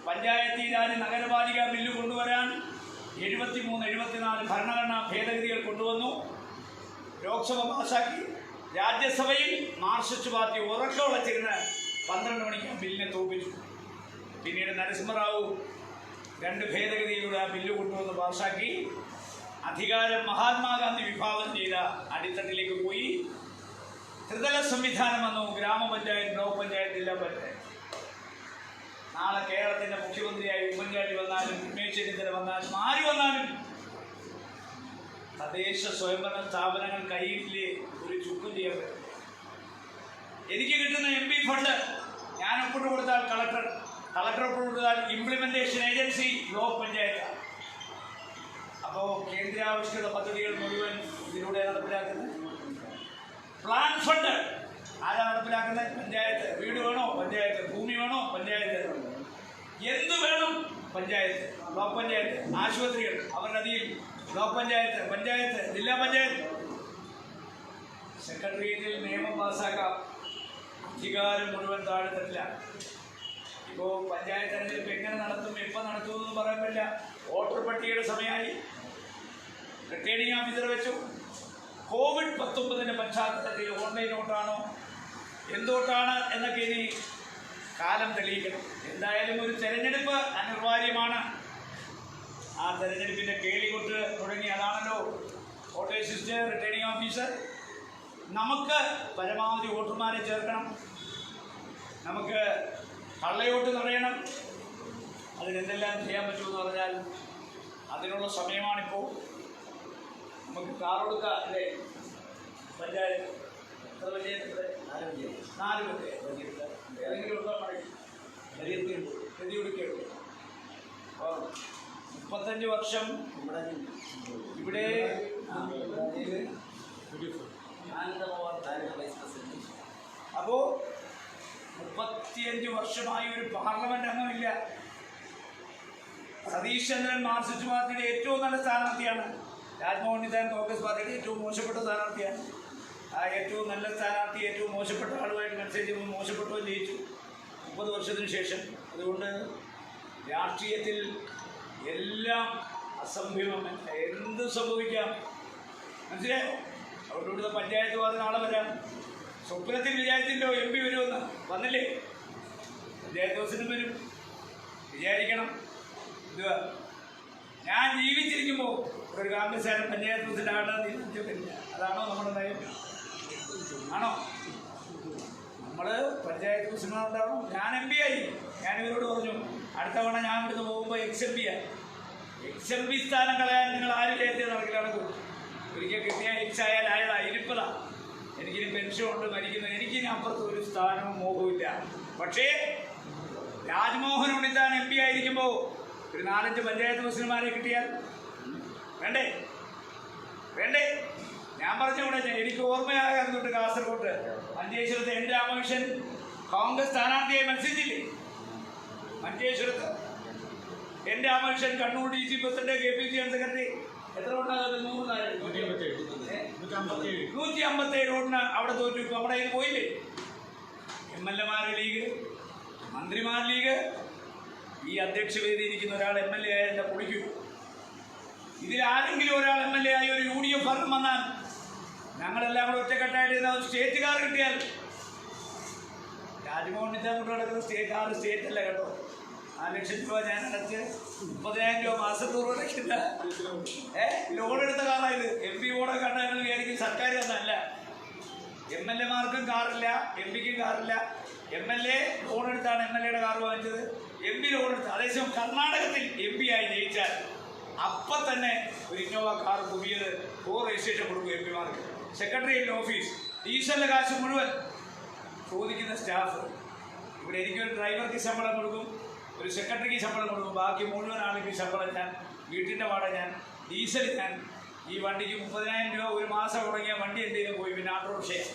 പഞ്ചായത്തി രാജ് നഗരപാലിക ബില്ല് കൊണ്ടുവരാൻ 73-74 ഭരണഘടനാ ഭേദഗതികൾ കൊണ്ടുവന്നു. ലോക്സഭ പാസാക്കി. രാജ്യസഭയിൽ മാർക്സിസ്റ്റ് പാർട്ടി ഉറക്കം ഉളച്ചിരുന്ന് 12 മണിക്ക് ആ ബില്ലിനെ തോൽപ്പിച്ചു. പിന്നീട് നരസിംഹറാവു 2 ഭേദഗതിയിലൂടെ ആ ബില്ല് കൊണ്ടുവന്ന് പാസാക്കി. അധികാരം മഹാത്മാഗാന്ധി വിഭാവനം ചെയ്ത അടിത്തട്ടിലേക്ക് പോയി. ത്രിതല സംവിധാനം വന്നു. ഗ്രാമപഞ്ചായത്ത്, ബ്ലോക്ക് പഞ്ചായത്ത്, ജില്ലാ പഞ്ചായത്ത്. നാളെ കേരളത്തിൻ്റെ മുഖ്യമന്ത്രിയായി ഉമ്മൻചാണ്ടി വന്നാലും, രമേശ് ചെന്നിത്തല വന്നാലും, ആര് വന്നാലും തദ്ദേശ സ്വയംഭരണ സ്ഥാപനങ്ങൾ കയ്യിലെ ഒരു ചുക്കും ചെയ്യാൻ പറ്റും. എനിക്ക് കിട്ടുന്ന MP ഫണ്ട് ഞാൻ ഒപ്പിട്ട് കൊടുത്താൽ കളക്ടർ ഒപ്പിട്ട് കൊടുത്താൽ ഇംപ്ലിമെന്റേഷൻ ഏജൻസി ബ്ലോക്ക് പഞ്ചായത്താണ്. അപ്പോൾ കേന്ദ്രാവിഷ്കൃത പദ്ധതികൾ മുഴുവൻ ഇതിലൂടെ നടപ്പിലാക്കുന്നത്. പ്ലാൻ ഫണ്ട് ആരാ നടപ്പിലാക്കുന്നത്? പഞ്ചായത്ത്. വീട് വേണോ? പഞ്ചായത്ത്. ഭൂമി വേണോ? പഞ്ചായത്ത്. എന്ത് വേണം? പഞ്ചായത്ത്. ബ്ലോക്ക് പഞ്ചായത്ത്. ആശുപത്രികൾ അവരുടെ അടിയിൽ ബ്ലോക്ക് പഞ്ചായത്ത്, പഞ്ചായത്ത്, ജില്ലാ പഞ്ചായത്ത്. സെക്രട്ടേറിയറ്റിൽ നിയമം പാസ്സാക്കാം. അധികാരം മുഴുവൻ താഴെത്തട്ടില്ല. ഇപ്പോൾ പഞ്ചായത്ത് തെരഞ്ഞെടുപ്പ് എങ്ങനെ നടത്തും, എപ്പോൾ നടത്തുമെന്ന് പറയാൻ പറ്റില്ല. വോട്ടർ പട്ടികയുടെ സമയമായി. റിട്ടേണിംഗ് ഓഫീസർ വെച്ചു. COVID-19 പശ്ചാത്തലത്തിൽ ഓൺലൈൻ വോട്ടാണോ എന്തുകൊണ്ടാണ് എന്നൊക്കെ ഇനി കാലം തെളിയിക്കണം. എന്തായാലും ഒരു തെരഞ്ഞെടുപ്പ് അനിവാര്യമാണ്. ആ തെരഞ്ഞെടുപ്പിൻ്റെ കേളികൊട്ട് തുടങ്ങി. അതാണല്ലോ വോട്ടേഴ്സ് ലിസ്റ്റ്, റിട്ടേണിംഗ് ഓഫീസർ. നമുക്ക് പരമാവധി വോട്ടർമാരെ ചേർക്കണം. നമുക്ക് കള്ളയോട്ട് തടയണം. അതിനെന്തെല്ലാം ചെയ്യാൻ പറ്റുമെന്ന് പറഞ്ഞാൽ അതിനുള്ള സമയമാണിപ്പോൾ. നമുക്ക് കാർ കൊടുക്കാം അല്ലേ? പഞ്ചായത്ത് എത്ര പഞ്ചായത്ത്? 4 പഞ്ചായത്ത്. ഏതെങ്കിലും കൊടുക്കാൻ പറയും. ഗതി കൊടുക്കുകയുള്ളൂ. അപ്പോൾ 35 വർഷം ഇവിടെ അപ്പോൾ 35 വർഷമായി ഒരു പാർലമെന്റ് അംഗമില്ല. സതീഷ് ചന്ദ്രൻ മാർക്സിസ്റ്റ് പാർട്ടിയുടെ ഏറ്റവും നല്ല സ്ഥാനാർത്ഥിയാണ്. രാജ്മോഹൻ ഉണ്ണിത്താൻ കോൺഗ്രസ് പാർട്ടിയുടെ ഏറ്റവും മോശപ്പെട്ട സ്ഥാനാർത്ഥിയാണ്. ആ ഏറ്റവും നല്ല സ്ഥാനാർത്ഥി ഏറ്റവും മോശപ്പെട്ട ആളുമായിട്ട് മത്സരിച്ച് മോശപ്പെട്ടു ജയിച്ചു 30 വർഷത്തിന് ശേഷം. അതുകൊണ്ട് രാഷ്ട്രീയത്തിൽ എല്ലാം അസംഭവം, എന്ത് സംഭവിക്കാം. മനസ്സിലായോ? അവിടെ ഇവിടുത്തെ പഞ്ചായത്ത് വാർഡ് നാളെ വരാം. സ്വപ്നത്തിൽ വിചാരിച്ചില്ലോ MP വരുമെന്ന്. വന്നില്ലേ? പഞ്ചായത്ത് ദിവസത്തിനും വരും. വിചാരിക്കണം ഇത് ഞാൻ ജീവിച്ചിരിക്കുമ്പോൾ ഒരു കോൺഗ്രസ്സുകാരൻ പഞ്ചായത്ത് പ്രസിഡന്റാകേണ്ടത് തീരുമാനിച്ചിട്ടില്ല. അതാണോ നമ്മുടെ നയം? ആണോ? നമ്മൾ പഞ്ചായത്ത് പ്രസിഡന്റ് ഉണ്ടാവണം. ഞാൻ എം പി ആയി. ഞാനിവരോട് പറഞ്ഞു അടുത്ത തവണ ഞാൻ ഇവിടുന്ന് പോകുമ്പോൾ XMP സ്ഥാനം കളയാൻ നിങ്ങൾ ആരും ജയത്തിൽ നടക്കില്ല. നടക്കും. ഒരിക്കൽ കിട്ടിയ X ആയാൽ ആയതാ, ഇരിപ്പതാ. എനിക്കിനി പെൻഷൻ ഉണ്ട്, മരിക്കുന്നത്. എനിക്കിനി അപ്പുറത്ത് ഒരു സ്ഥാനവും മോഹമില്ല. പക്ഷേ രാജ്മോഹൻ ഉണ്ണിത്താൻ MP ആയിരിക്കുമ്പോൾ ഒരു 4-5 പഞ്ചായത്ത് പ്രസിഡന്റുമാരെ കിട്ടിയാൽ വേണ്ടേ? ഞാൻ പറഞ്ഞൂടെ, എനിക്ക് ഓർമ്മയാകാറുണ്ട് കാസർഗോഡ് മഞ്ചേശ്വരത്ത് N രാമകൃഷ്ണൻ കോൺഗ്രസ് സ്ഥാനാർത്ഥിയായി മത്സരിച്ചില്ലേ? മഞ്ചേശ്വരത്ത് N Ramakrishnan Kannur DC president, KPC secretary. എത്ര വോട്ടാണ്? 157 വോട്ടിന് അവിടെ തോറ്റു. അവിടെ ഇത് പോയില്ലേ? MLA ലീഗ്, മന്ത്രിമാർ ലീഗ്. ഈ അധ്യക്ഷ വേദി ഇരിക്കുന്ന ഒരാൾ MLA ആയ എന്താ പൊളിക്കൂ? ഇതിലാരെങ്കിലും ഒരാൾ MLA ആയി ഒരു UDF ഭരണം വന്നാൽ ഞങ്ങളെല്ലാം കൂടെ ഒറ്റക്കെട്ടായിട്ട് സ്റ്റേറ്റ് കാർ കിട്ടിയാൽ, രാജ്മോഹൻ ഉണ്ണിത്താൻ കൊണ്ട് നടക്കുന്ന സ്റ്റേറ്റ് അല്ല കേട്ടോ. 4 ലക്ഷം രൂപ ഞാൻ അടച്ച് 30,000 രൂപ മാസത്തോറും അടയ്ക്കില്ല. ലോൺ എടുത്ത കാറായത്. MP ഓടെ കണ്ടാൽ വിചാരിക്കും സർക്കാർ തന്നല്ല. MLA മാർക്കും കാറില്ല, MP-ക്കും കാറില്ല. MLA ലോൺ എടുത്താണ് MLA-യുടെ കാർ വാങ്ങിച്ചത്. MP ലോൺ എടുത്ത്. അതേസമയം കർണാടകത്തിൽ MP ആയി ജയിച്ചാൽ അപ്പം തന്നെ ഒരു ഇന്നോവ കാർ പുതിയത് രജിസ്ട്രേഷൻ കൊടുക്കും MP മാർക്ക്. സെക്രട്ടറിയേറ്റ് ഓഫീസ്, ഡീസലിൻ്റെ കാശ് മുഴുവൻ ചോദിക്കുന്ന സ്റ്റാഫ്. ഇവിടെ എനിക്കൊരു ഡ്രൈവർക്ക് ശമ്പളം കൊടുക്കും, ഒരു സെക്രട്ടറിക്ക് ശമ്പളം കൊടുക്കും, ബാക്കി മുഴുവൻ ആൾക്ക് ശമ്പളം ഞാൻ, വീട്ടിൻ്റെ വാടക ഞാൻ, ഡീസൽ ഞാൻ. ഈ വണ്ടിക്ക് 30,000 രൂപ ഒരു മാസം തുടങ്ങിയ വണ്ടി എന്തെങ്കിലും പോയി, പിന്നെ ആട്ടോറിക്ഷയാണ്.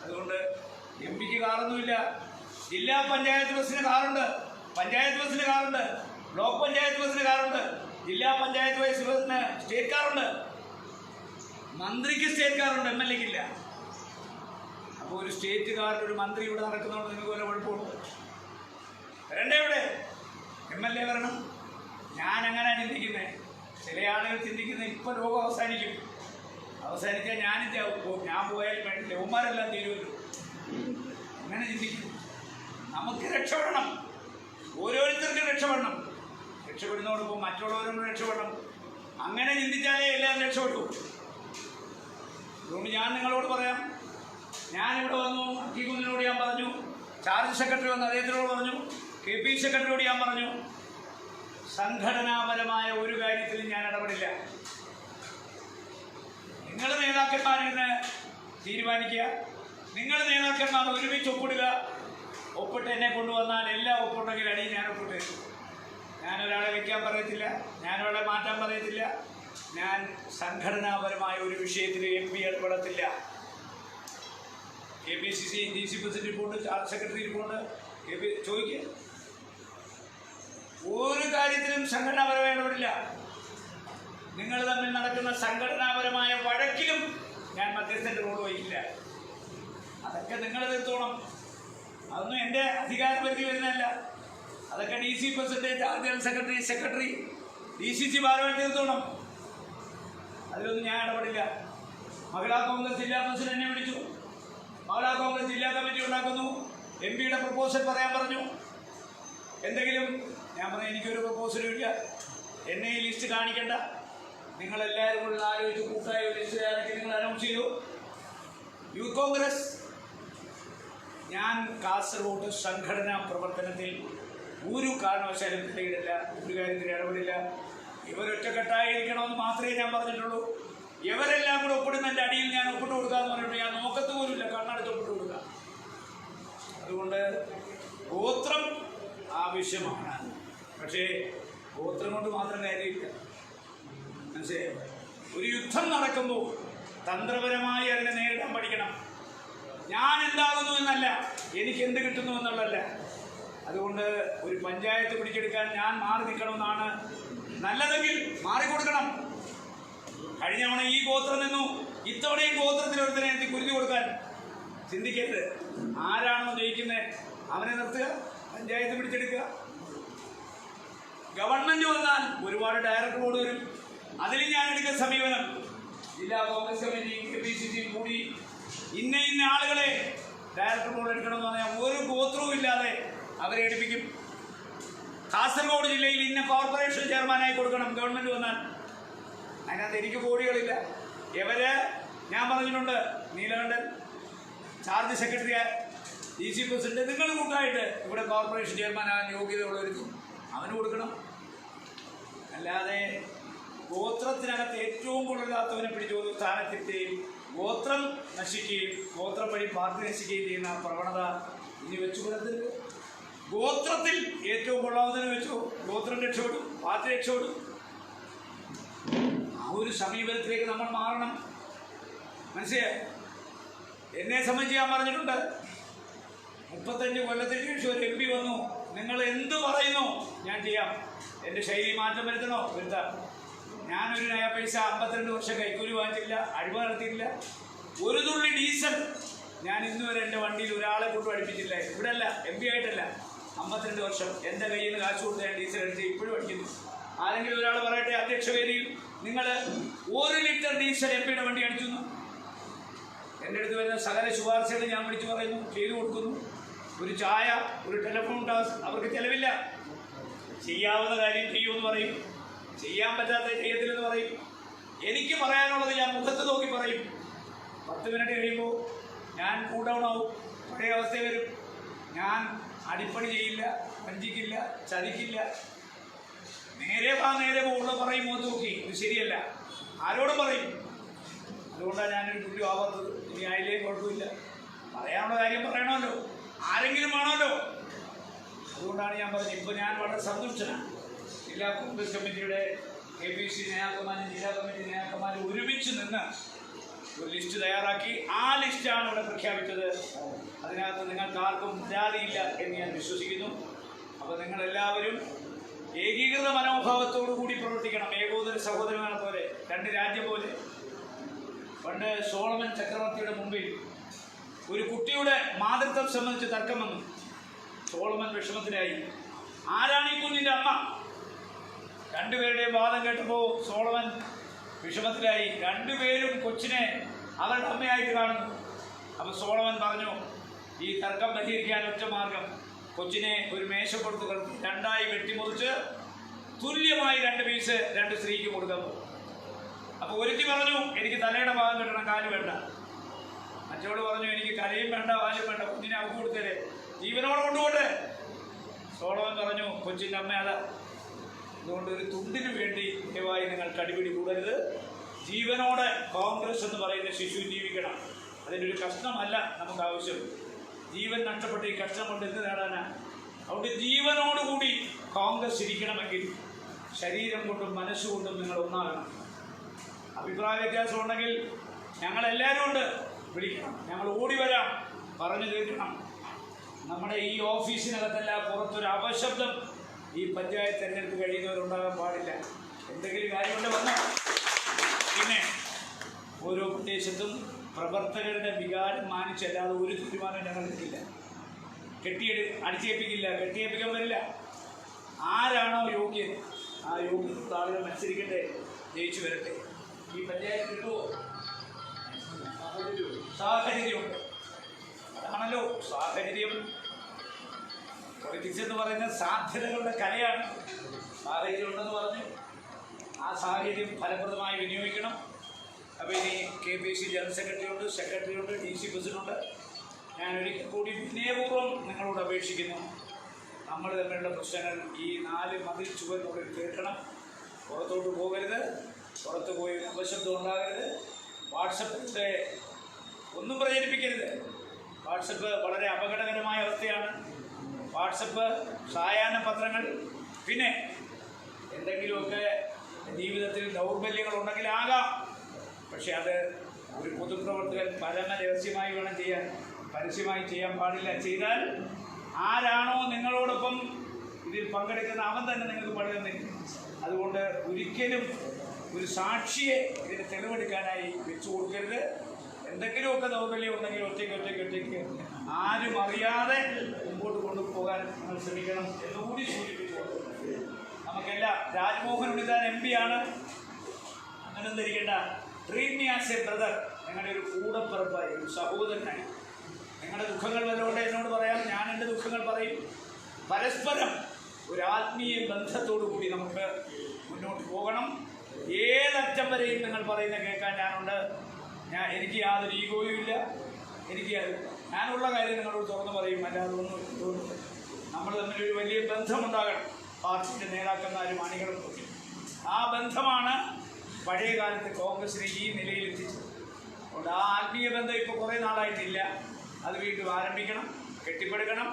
അതുകൊണ്ട് MP-ക്ക് കാറൊന്നുമില്ല. ജില്ലാ പഞ്ചായത്ത് ബസ്സിന് കാറുണ്ട്, പഞ്ചായത്ത് ബസ്സിന് കാറുണ്ട്, ബ്ലോക്ക് പഞ്ചായത്ത് ബസ്സിന് കാറുണ്ട്, ജില്ലാ പഞ്ചായത്ത് വൈസ് ബസ്സിന് സ്റ്റേറ്റ് കാറുണ്ട്, മന്ത്രിക്ക് സ്റ്റേറ്റ് കാറുണ്ട്, MLA-ക്കില്ല. അപ്പോൾ ഒരു സ്റ്റേറ്റ് കാറിൽ ഒരു മന്ത്രി ഇവിടെ നടക്കുന്നതുകൊണ്ട് നിങ്ങൾക്ക് വല്ല കുഴപ്പമുണ്ട്? വരണ്ടേ? ഇവിടെ MLA വരണം. ഞാൻ അങ്ങനെ ചിന്തിക്കുന്നത്. ചില ആളുകൾ ചിന്തിക്കുന്നത് ഇപ്പം ലോകം അവസാനിക്കാൻ ഞാൻ പോയാലും വേണ്ടില്ല, ഉമ്മാരെല്ലാം തീരുമല്ലോ. അങ്ങനെ ചിന്തിക്കും. നമുക്ക് രക്ഷപ്പെടണം, ഓരോരുത്തർക്കും രക്ഷപ്പെടണം. രക്ഷപ്പെടുന്നതോടൊപ്പം മറ്റുള്ളവരും രക്ഷപ്പെടണം. അങ്ങനെ ചിന്തിച്ചാലേ എല്ലാം രക്ഷപ്പെട്ടു. അതുകൊണ്ട് ഞാൻ നിങ്ങളോട് പറയാം, ഞാനിവിടെ വന്നു, അക്കിക്കുന്നിനോട് ഞാൻ പറഞ്ഞു, ചാർജ് സെക്രട്ടറി വന്ന് അദ്ദേഹത്തിനോട് പറഞ്ഞു, KPC സെക്രട്ടറിയോട് ഞാൻ പറഞ്ഞു, സംഘടനാപരമായ ഒരു കാര്യത്തിലും ഞാൻ ഇടപെടില്ല. നിങ്ങൾ നേതാക്കന്മാരിന്ന് തീരുമാനിക്കുക, നിങ്ങൾ നേതാക്കന്മാർ ഒരുമിച്ച് ഒപ്പിടുക. ഒപ്പിട്ട് എന്നെ കൊണ്ടുവന്നാൽ എല്ലാം ഒപ്പുണ്ടെങ്കിൽ അടിയിൽ ഞാൻ ഒപ്പിട്ട്. ഞാനൊരാളെ വയ്ക്കാൻ പറയത്തില്ല, ഞാനൊരാളെ മാറ്റാൻ പറയത്തില്ല. ഞാൻ സംഘടനാപരമായ ഒരു വിഷയത്തിൽ MP ഇടപെടത്തില്ല. KPCC DC president report, charge secretary report ചോദിക്കുക. ഒരു കാര്യത്തിലും സംഘടനാപരമായി ഇടപെടില്ല. നിങ്ങൾ തമ്മിൽ നടക്കുന്ന സംഘടനാപരമായ വഴക്കിലും ഞാൻ മധ്യസ്ഥൻ്റെ റോൾ വഹിക്കില്ല. അതൊക്കെ നിങ്ങൾ തീർത്തോണം. അതൊന്നും എൻ്റെ അധികാരപരിധി വരുന്നതല്ല. അതൊക്കെ DC president, charge secretary, DCC ഭാരവാഹി തീർത്തോണം. അതിലൊന്നും ഞാൻ ഇടപെടില്ല. മഹിളാ കോൺഗ്രസ് ജില്ലാ പ്രസിഡന്റ് എന്നെ വിളിച്ചു. മഹിളാ കോൺഗ്രസ് ജില്ലാ കമ്മിറ്റി ഉണ്ടാക്കുന്നു, MP-യുടെ പ്രപ്പോസൽ പറയാൻ പറഞ്ഞു. എന്തെങ്കിലും ഞാൻ പറഞ്ഞു, എനിക്കൊരു പ്രപ്പോസലും ഇല്ല, എന്നെ ഈ ലിസ്റ്റ് കാണിക്കണ്ട. നിങ്ങളെല്ലാവരും കൂടെ ആലോചിച്ച് കൂട്ടായ ഒരു ലിസ്റ്റ് നിങ്ങൾ അനൗൺസ് ചെയ്തു. യൂത്ത് കോൺഗ്രസ്, ഞാൻ കാസർഗോഡ് സംഘടനാ പ്രവർത്തനത്തിൽ ഒരു കാരണവശാലും ഇടപെടില്ല, ഒരു കാര്യത്തിൽ ഇടപെടില്ല. ഇവരൊറ്റക്കെട്ടായിരിക്കണമെന്ന് മാത്രമേ ഞാൻ പറഞ്ഞിട്ടുള്ളൂ. ഇവരെല്ലാം കൂടെ ഒപ്പിടുന്നതിൻ്റെ അടിയിൽ ഞാൻ ഒപ്പിട്ട് കൊടുക്കാമെന്ന് പറഞ്ഞിട്ട് ഞാൻ നോക്കത്ത് പോലുമില്ല, കണ്ണടച്ച് ഒപ്പിട്ട് കൊടുക്കുക. അതുകൊണ്ട് ഗോത്രം ആവശ്യമാണ്, പക്ഷേ ഗോത്രം കൊണ്ട് മാത്രം കാര്യമില്ല. മനസ്സിലായോ? ഒരു യുദ്ധം നടക്കുമ്പോൾ തന്ത്രപരമായി അതിനെ നേരിടാൻ പഠിക്കണം. ഞാൻ എന്താകുന്നു എന്നല്ല, എനിക്ക് എന്ത് കിട്ടുന്നു എന്നുള്ളതല്ല. അതുകൊണ്ട് ഒരു പഞ്ചായത്ത് പിടിച്ചെടുക്കാൻ ഞാൻ മാറി നിൽക്കണമെന്നാണ് നല്ലതെങ്കിൽ മാറിക്കൊടുക്കണം. കഴിഞ്ഞ തവണ ഈ ഗോത്രം നിന്നു, ഇത്തവണയും ഗോത്രത്തിൽ ഒരുത്തനെ എത്തി കുരുതി കൊടുക്കാൻ ചിന്തിക്കരുത്. ആരാണോ ജയിക്കുന്നത് അവനെ നിർത്തുക, പഞ്ചായത്ത് പിടിച്ചെടുക്കുക. ഗവൺമെന്റ് വന്നാൽ ഒരുപാട് ഡയറക്ടർ ബോർഡ് വരും. അതിൽ ഞാൻ എടുക്കുന്ന സമീപനം, ജില്ലാ കോൺഗ്രസ് കമ്മിറ്റി, KPCC കൂടി ഇന്ന ആളുകളെ ഡയറക്ടർ ബോർഡ് എടുക്കണമെന്ന് പറഞ്ഞാൽ ഒരു ഗോത്രവും ഇല്ലാതെ അവരെ എടുപ്പിക്കും. കാസർഗോഡ് ജില്ലയിൽ ഇന്ന കോർപ്പറേഷൻ ചെയർമാനായി കൊടുക്കണം ഗവൺമെന്റ് വന്നാൽ. അതിനകത്ത് എനിക്ക് കോടികളില്ല. ഇവര് ഞാൻ പറഞ്ഞിട്ടുണ്ട്, Neelakandan charge secretary, DC president, നിങ്ങൾ കൂട്ടായിട്ട് ഇവിടെ കോർപ്പറേഷൻ ചെയർമാനാകാൻ യോഗ്യതയുള്ളവർക്ക് അവന് കൊടുക്കണം. അല്ലാതെ ഗോത്രത്തിനകത്ത് ഏറ്റവും കൊള്ളാത്തവനെ പിടിച്ചു സ്ഥാനത്തെത്തുകയും ഗോത്രം നശിക്കുകയും ഗോത്രം വഴി പാർട്ടി നശിക്കുകയും ചെയ്യുന്ന പ്രവണത ഇനി വെച്ചുകൊടുത്തത്. ഗോത്രത്തിൽ ഏറ്റവും കൊള്ളാവുന്നതിന് വെച്ചു ഗോത്രം രക്ഷപ്പെടും, പാർട്ടി രക്ഷപ്പെടും. ആ ഒരു സമീപനത്തിലേക്ക് നമ്മൾ മാറണം. മനസ്സിലായോ? എന്നെ സംബന്ധിച്ച് ഞാൻ പറഞ്ഞിട്ടുണ്ട്, 35 കൊല്ലത്തിന് ശേഷം ഒരു MP വന്നു, നിങ്ങൾ എന്ത് പറയുന്നു ഞാൻ ചെയ്യാം. എൻ്റെ ശൈലി മാറ്റം വരുത്തണോ വരുത്താം. ഞാനൊരു നയ പൈസ 52 വർഷം കൈക്കൂലി വാങ്ങിച്ചില്ല, അഴിമതി നടത്തിയില്ല. ഒരു തുള്ളി ഡീസൽ ഞാൻ ഇന്നുവരെ എൻ്റെ വണ്ടിയിൽ ഒരാളെ കൊണ്ട് പഠിപ്പിച്ചില്ല. ഇവിടെ അല്ല, MP ആയിട്ടല്ല, 52 വർഷം എൻ്റെ കയ്യിൽ നിന്ന് കാശ് കൊടുത്ത് ഞാൻ ഡീസൽ അടിച്ച് ഇപ്പോഴും പഠിക്കുന്നു. ആരെങ്കിലും ഒരാൾ പറയട്ടെ അധ്യക്ഷ വേദിയിൽ, നിങ്ങൾ 1 ലിറ്റർ ഡീസൽ MP-യുടെ വണ്ടി അടിച്ചു. എൻ്റെ അടുത്ത് വരുന്ന സകല ശുപാർശകൾ ഞാൻ വിളിച്ചു പറയുന്നു, ചെയ്തു കൊടുക്കുന്നു. ഒരു ചായ, ഒരു ടെലിഫോൺ ടാസ്ക് അവർക്ക് ചിലവില്ല. ചെയ്യാവുന്ന കാര്യം ചെയ്യുമെന്ന് പറയും, ചെയ്യാൻ പറ്റാത്ത ചെയ്യത്തില്ലെന്ന് പറയും. എനിക്ക് പറയാനുള്ളത് ഞാൻ മുഖത്ത് നോക്കി പറയും. 10 മിനിറ്റ് കഴിയുമ്പോൾ ഞാൻ കൂൾ ഡൗൺ ആവും, പഴയ അവസ്ഥ വരും. ഞാൻ അടിപ്പണി ചെയ്യില്ല, വഞ്ചിക്കില്ല, ചതിക്കില്ല. നേരെ പോകുള്ള പറയും, മുഖത്ത് നോക്കി ഇത് ശരിയല്ല, ആരോടും പറയും. അതുകൊണ്ടാണ് ഞാനൊരു തുല്യ ആവാത്തത്. ഇനി ആയില്ലേ കുഴപ്പമില്ല, പറയാനുള്ള കാര്യം പറയണമല്ലോ, ആരെങ്കിലും വേണമല്ലോ. അതുകൊണ്ടാണ് ഞാൻ പറഞ്ഞത്. ഇപ്പോൾ ഞാൻ വളരെ സന്തുഷ്ടനാണ്. ജില്ലാ കോൺഗ്രസ് കമ്മിറ്റിയുടെ KPC നേതാക്കന്മാരും ജില്ലാ കമ്മിറ്റി നേതാക്കന്മാരും ഒരുമിച്ച് നിന്ന് ഒരു ലിസ്റ്റ് തയ്യാറാക്കി. ആ ലിസ്റ്റാണ് ഇവിടെ പ്രഖ്യാപിച്ചത്. അതിനകത്ത് നിങ്ങൾക്ക് ആർക്കും പരാതിയില്ല എന്ന് ഞാൻ വിശ്വസിക്കുന്നു. അപ്പോൾ നിങ്ങളെല്ലാവരും ഏകീകൃത മനോഭാവത്തോടു കൂടി പ്രവർത്തിക്കണം. ഏകോദര സഹോദരങ്ങളെ പോലെ, 2 രാജ്യം പോലെ. പണ്ട് സോളമൻ ചക്രവർത്തിയുടെ മുമ്പിൽ ഒരു കുട്ടിയുടെ മാതൃത്വം സംബന്ധിച്ച് തർക്കം വന്നു. സോളമൻ വിഷമത്തിലായി. ആരാണ് ഈ കുഞ്ഞിൻ്റെ അമ്മ? 2 പേരുടെയും വാദം കേട്ടപ്പോൾ സോളമൻ വിഷമത്തിലായി. 2 പേരും കൊച്ചിനെ അവരുടെ അമ്മയായിട്ട് കാണുന്നു. അപ്പോൾ സോളമൻ പറഞ്ഞു, ഈ തർക്കം പരിഹരിക്കാൻ ഒറ്റ മാർഗം, കൊച്ചിനെ ഒരു മേശപ്പുറത്ത് കിടത്തി 2ആയി വെട്ടിമുറിച്ച് തുല്യമായി 2 പീസ് 2 സ്ത്രീക്ക് കൊടുക്കാൻ പോകും. അപ്പോൾ ഒരുത്തി പറഞ്ഞു, എനിക്ക് തലയുടെ ഭാഗം കിട്ടണം, കാല് വേണ്ട. മറ്റോട് പറഞ്ഞു, എനിക്ക് കലയും വേണ്ട, വാലും വേണ്ട, കുഞ്ഞിനെ അവർക്ക് കൊടുത്തേ, ജീവനോടെ കൊണ്ടുപോട്ടെ. സോളമൻ പറഞ്ഞു, കൊച്ചിൻ്റെ അമ്മ അതാ. അതുകൊണ്ട് ഒരു തുണ്ടിന് വേണ്ടി ദയവായി നിങ്ങൾ കടിപിടി കൂടരുത്. ജീവനോടെ കോൺഗ്രസ് എന്ന് പറയുന്ന ശിശു ജീവിക്കണം. അതിൻ്റെ ഒരു കഷ്ണമല്ല നമുക്ക് ആവശ്യം. ജീവൻ നഷ്ടപ്പെട്ട് ഈ കഷ്ണം കൊണ്ട് എന്ത് നേടാനാണ്? അതുകൊണ്ട് ജീവനോടുകൂടി കോൺഗ്രസ് ഇരിക്കണമെങ്കിൽ ശരീരം കൊണ്ടും മനസ്സുകൊണ്ടും നിങ്ങൾ ഒന്നാകണം. അഭിപ്രായ വ്യത്യാസം ഉണ്ടെങ്കിൽ ഞങ്ങളെല്ലാവരും ഉണ്ട്, വിളിക്കണം, ഞങ്ങൾ ഓടി വരാം, പറഞ്ഞു തീർക്കണം. നമ്മുടെ ഈ ഓഫീസിനകത്തല്ല, പുറത്തൊരു അപശബ്ദം ഈ പഞ്ചായത്ത് തെരഞ്ഞെടുപ്പ് കഴിയുന്നവരുണ്ടാകാൻ പാടില്ല. എന്തെങ്കിലും കാര്യമുണ്ട് വന്നാൽ പിന്നെ ഓരോ പ്രദേശത്തും പ്രവർത്തകരുടെ വികാരം മാനിച്ചല്ലാതെ ഒരു തീരുമാനം ഞങ്ങൾ എടുക്കില്ല. അടിച്ചേൽപ്പിക്കില്ല, കെട്ടിയേൽപ്പിക്കാൻ വരില്ല. ആരാണോ യോഗ്യൻ ആ യോഗ്യത ആളുകൾ മത്സരിക്കട്ടെ, ജയിച്ചു വരട്ടെ. ഈ പഞ്ചായത്ത് കിട്ടുമോ? സാഹചര്യമുണ്ട്. അതാണല്ലോ സാഹചര്യം. പൊളിറ്റിക്സ് എന്ന് പറയുന്നത് സാധ്യതകളുടെ കലയാണ്. സാഹചര്യം ഉണ്ടെന്ന് പറഞ്ഞു, ആ സാഹചര്യം ഫലപ്രദമായി വിനിയോഗിക്കണം. അപ്പോൾ ഇനി KPC ജനറൽ സെക്രട്ടറി ഉണ്ട്, സെക്രട്ടറി ഉണ്ട്, DC പ്രസിഡന്റ്. ഞാൻ ഒരിക്കൽ കൂടി വിനയപൂർവ്വം നിങ്ങളോട് അപേക്ഷിക്കുന്നു, നമ്മൾ തമ്മിലുള്ള പ്രശ്നങ്ങൾ ഈ 4 മതിൽ ചുവരിനുള്ളിൽ തീർക്കണം. പുറത്തോട്ട് പോകരുത്, പുറത്ത് പോയി അപശബ്ദം ഉണ്ടാകരുത്. വാട്സപ്പിലൂടെ ഒന്നും പ്രചരിപ്പിക്കരുത്. വാട്സപ്പ് വളരെ അപകടകരമായ അവസ്ഥയാണ്. വാട്സപ്പ്, സായാഹ്ന പത്രങ്ങൾ, പിന്നെ എന്തെങ്കിലുമൊക്കെ ജീവിതത്തിൽ ദൗർബല്യങ്ങളുണ്ടെങ്കിലാകാം. പക്ഷെ അത് ഒരു പൊതുപ്രവർത്തകൻ പരമ രഹസ്യമായി വേണം ചെയ്യാൻ, പരസ്യമായി ചെയ്യാൻ പാടില്ല. ചെയ്താൽ ആരാണോ നിങ്ങളോടൊപ്പം ഇതിൽ പങ്കെടുക്കുന്ന അവൻ തന്നെ നിങ്ങൾക്ക് പണി തന്നിരിക്കും. അതുകൊണ്ട് ഒരിക്കലും ഒരു സാക്ഷിയെ ഇതിന് തെളിവെടുക്കാനായി വെച്ചു കൊടുക്കരുത്. എന്തെങ്കിലുമൊക്കെ ദൗർബല്യം ഉണ്ടെങ്കിൽ ഒറ്റയ്ക്ക് ആരും അറിയാതെ മുമ്പോട്ട് കൊണ്ടുപോകാൻ നിങ്ങൾ ശ്രമിക്കണം എന്നുകൂടി സൂചിപ്പിച്ചുകൊണ്ട് നമുക്കെല്ലാം രാജ്മോഹൻ ഉണ്ണിത്താൻ MP ആണ്. അങ്ങനെ ധരിക്കേണ്ട. Treat me as a brother. നിങ്ങളുടെ ഒരു കൂടപ്പിറപ്പായി, ഒരു സഹോദരനായി. നിങ്ങളുടെ ദുഃഖങ്ങൾ വല്ലതുകൊണ്ട് എന്നോട് പറയാം, ഞാൻ എൻ്റെ ദുഃഖങ്ങൾ പറയും. പരസ്പരം ഒരു ആത്മീയ ബന്ധത്തോടു കൂടി നമുക്ക് മുന്നോട്ട് പോകണം. ഏതറ്റം വരെയും നിങ്ങൾ പറയുന്ന കേൾക്കാൻ ഞാനുണ്ട്. എനിക്ക് യാതൊരു ഈഗോയും ഇല്ല. ഞാനുള്ള കാര്യം നിങ്ങളോട് തുറന്നു പറയും. അല്ലാതെ ഒന്നും നമ്മൾ തമ്മിലൊരു വലിയ ബന്ധമുണ്ടാകണം. പാർട്ടിയുടെ നേതാക്കന്മാരും അണികളും ഒക്കെ. ആ ബന്ധമാണ് പഴയ കാലത്ത് കോൺഗ്രസിനെ ഈ നിലയിലെത്തിച്ചത്. അതുകൊണ്ട് ആ ആത്മീയ ബന്ധം ഇപ്പോൾ കുറേ നാളായിട്ടില്ല. അത് വീണ്ടും ആരംഭിക്കണം, കെട്ടിപ്പടുക്കണം.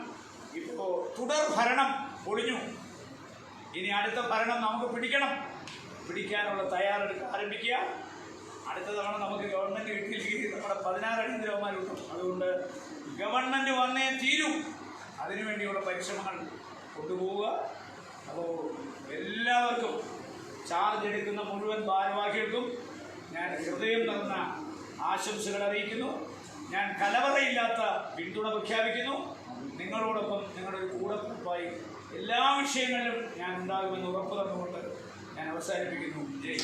ഇപ്പോൾ തുടർ ഭരണം പൊളിഞ്ഞു. ഇനി അടുത്ത ഭരണം നമുക്ക് പിടിക്കാനുള്ള തയ്യാറെടുപ്പ് ആരംഭിക്കുക. അടുത്ത തവണ നമുക്ക് ഗവൺമെൻറ് കിട്ടിയില്ലെങ്കിൽ നമ്മുടെ 16 അടിയന്തരവന്മാർ കിട്ടും. അതുകൊണ്ട് ഗവൺമെൻറ് വന്നേ തീരൂ. അതിനുവേണ്ടിയുള്ള പരിശ്രമങ്ങൾ കൊണ്ടുപോവുക. അപ്പോൾ എല്ലാവർക്കും, ചാർജ് എടുക്കുന്ന മുഴുവൻ ഭാരവാഹികൾക്കും ഞാൻ ഹൃദയം നിറഞ്ഞ ആശംസകൾ അറിയിക്കുന്നു. ഞാൻ കലവറയില്ലാത്ത പിന്തുണ പ്രഖ്യാപിക്കുന്നു. നിങ്ങളോടൊപ്പം നിങ്ങളുടെ ഒരു കൂടപ്പിറപ്പായി എല്ലാ വിഷയങ്ങളിലും ഞാൻ ഉണ്ടാകുമെന്ന് ഉറപ്പ് തന്നുകൊണ്ട് ഞാൻ അവസാനിപ്പിക്കുന്നു. ജയ്.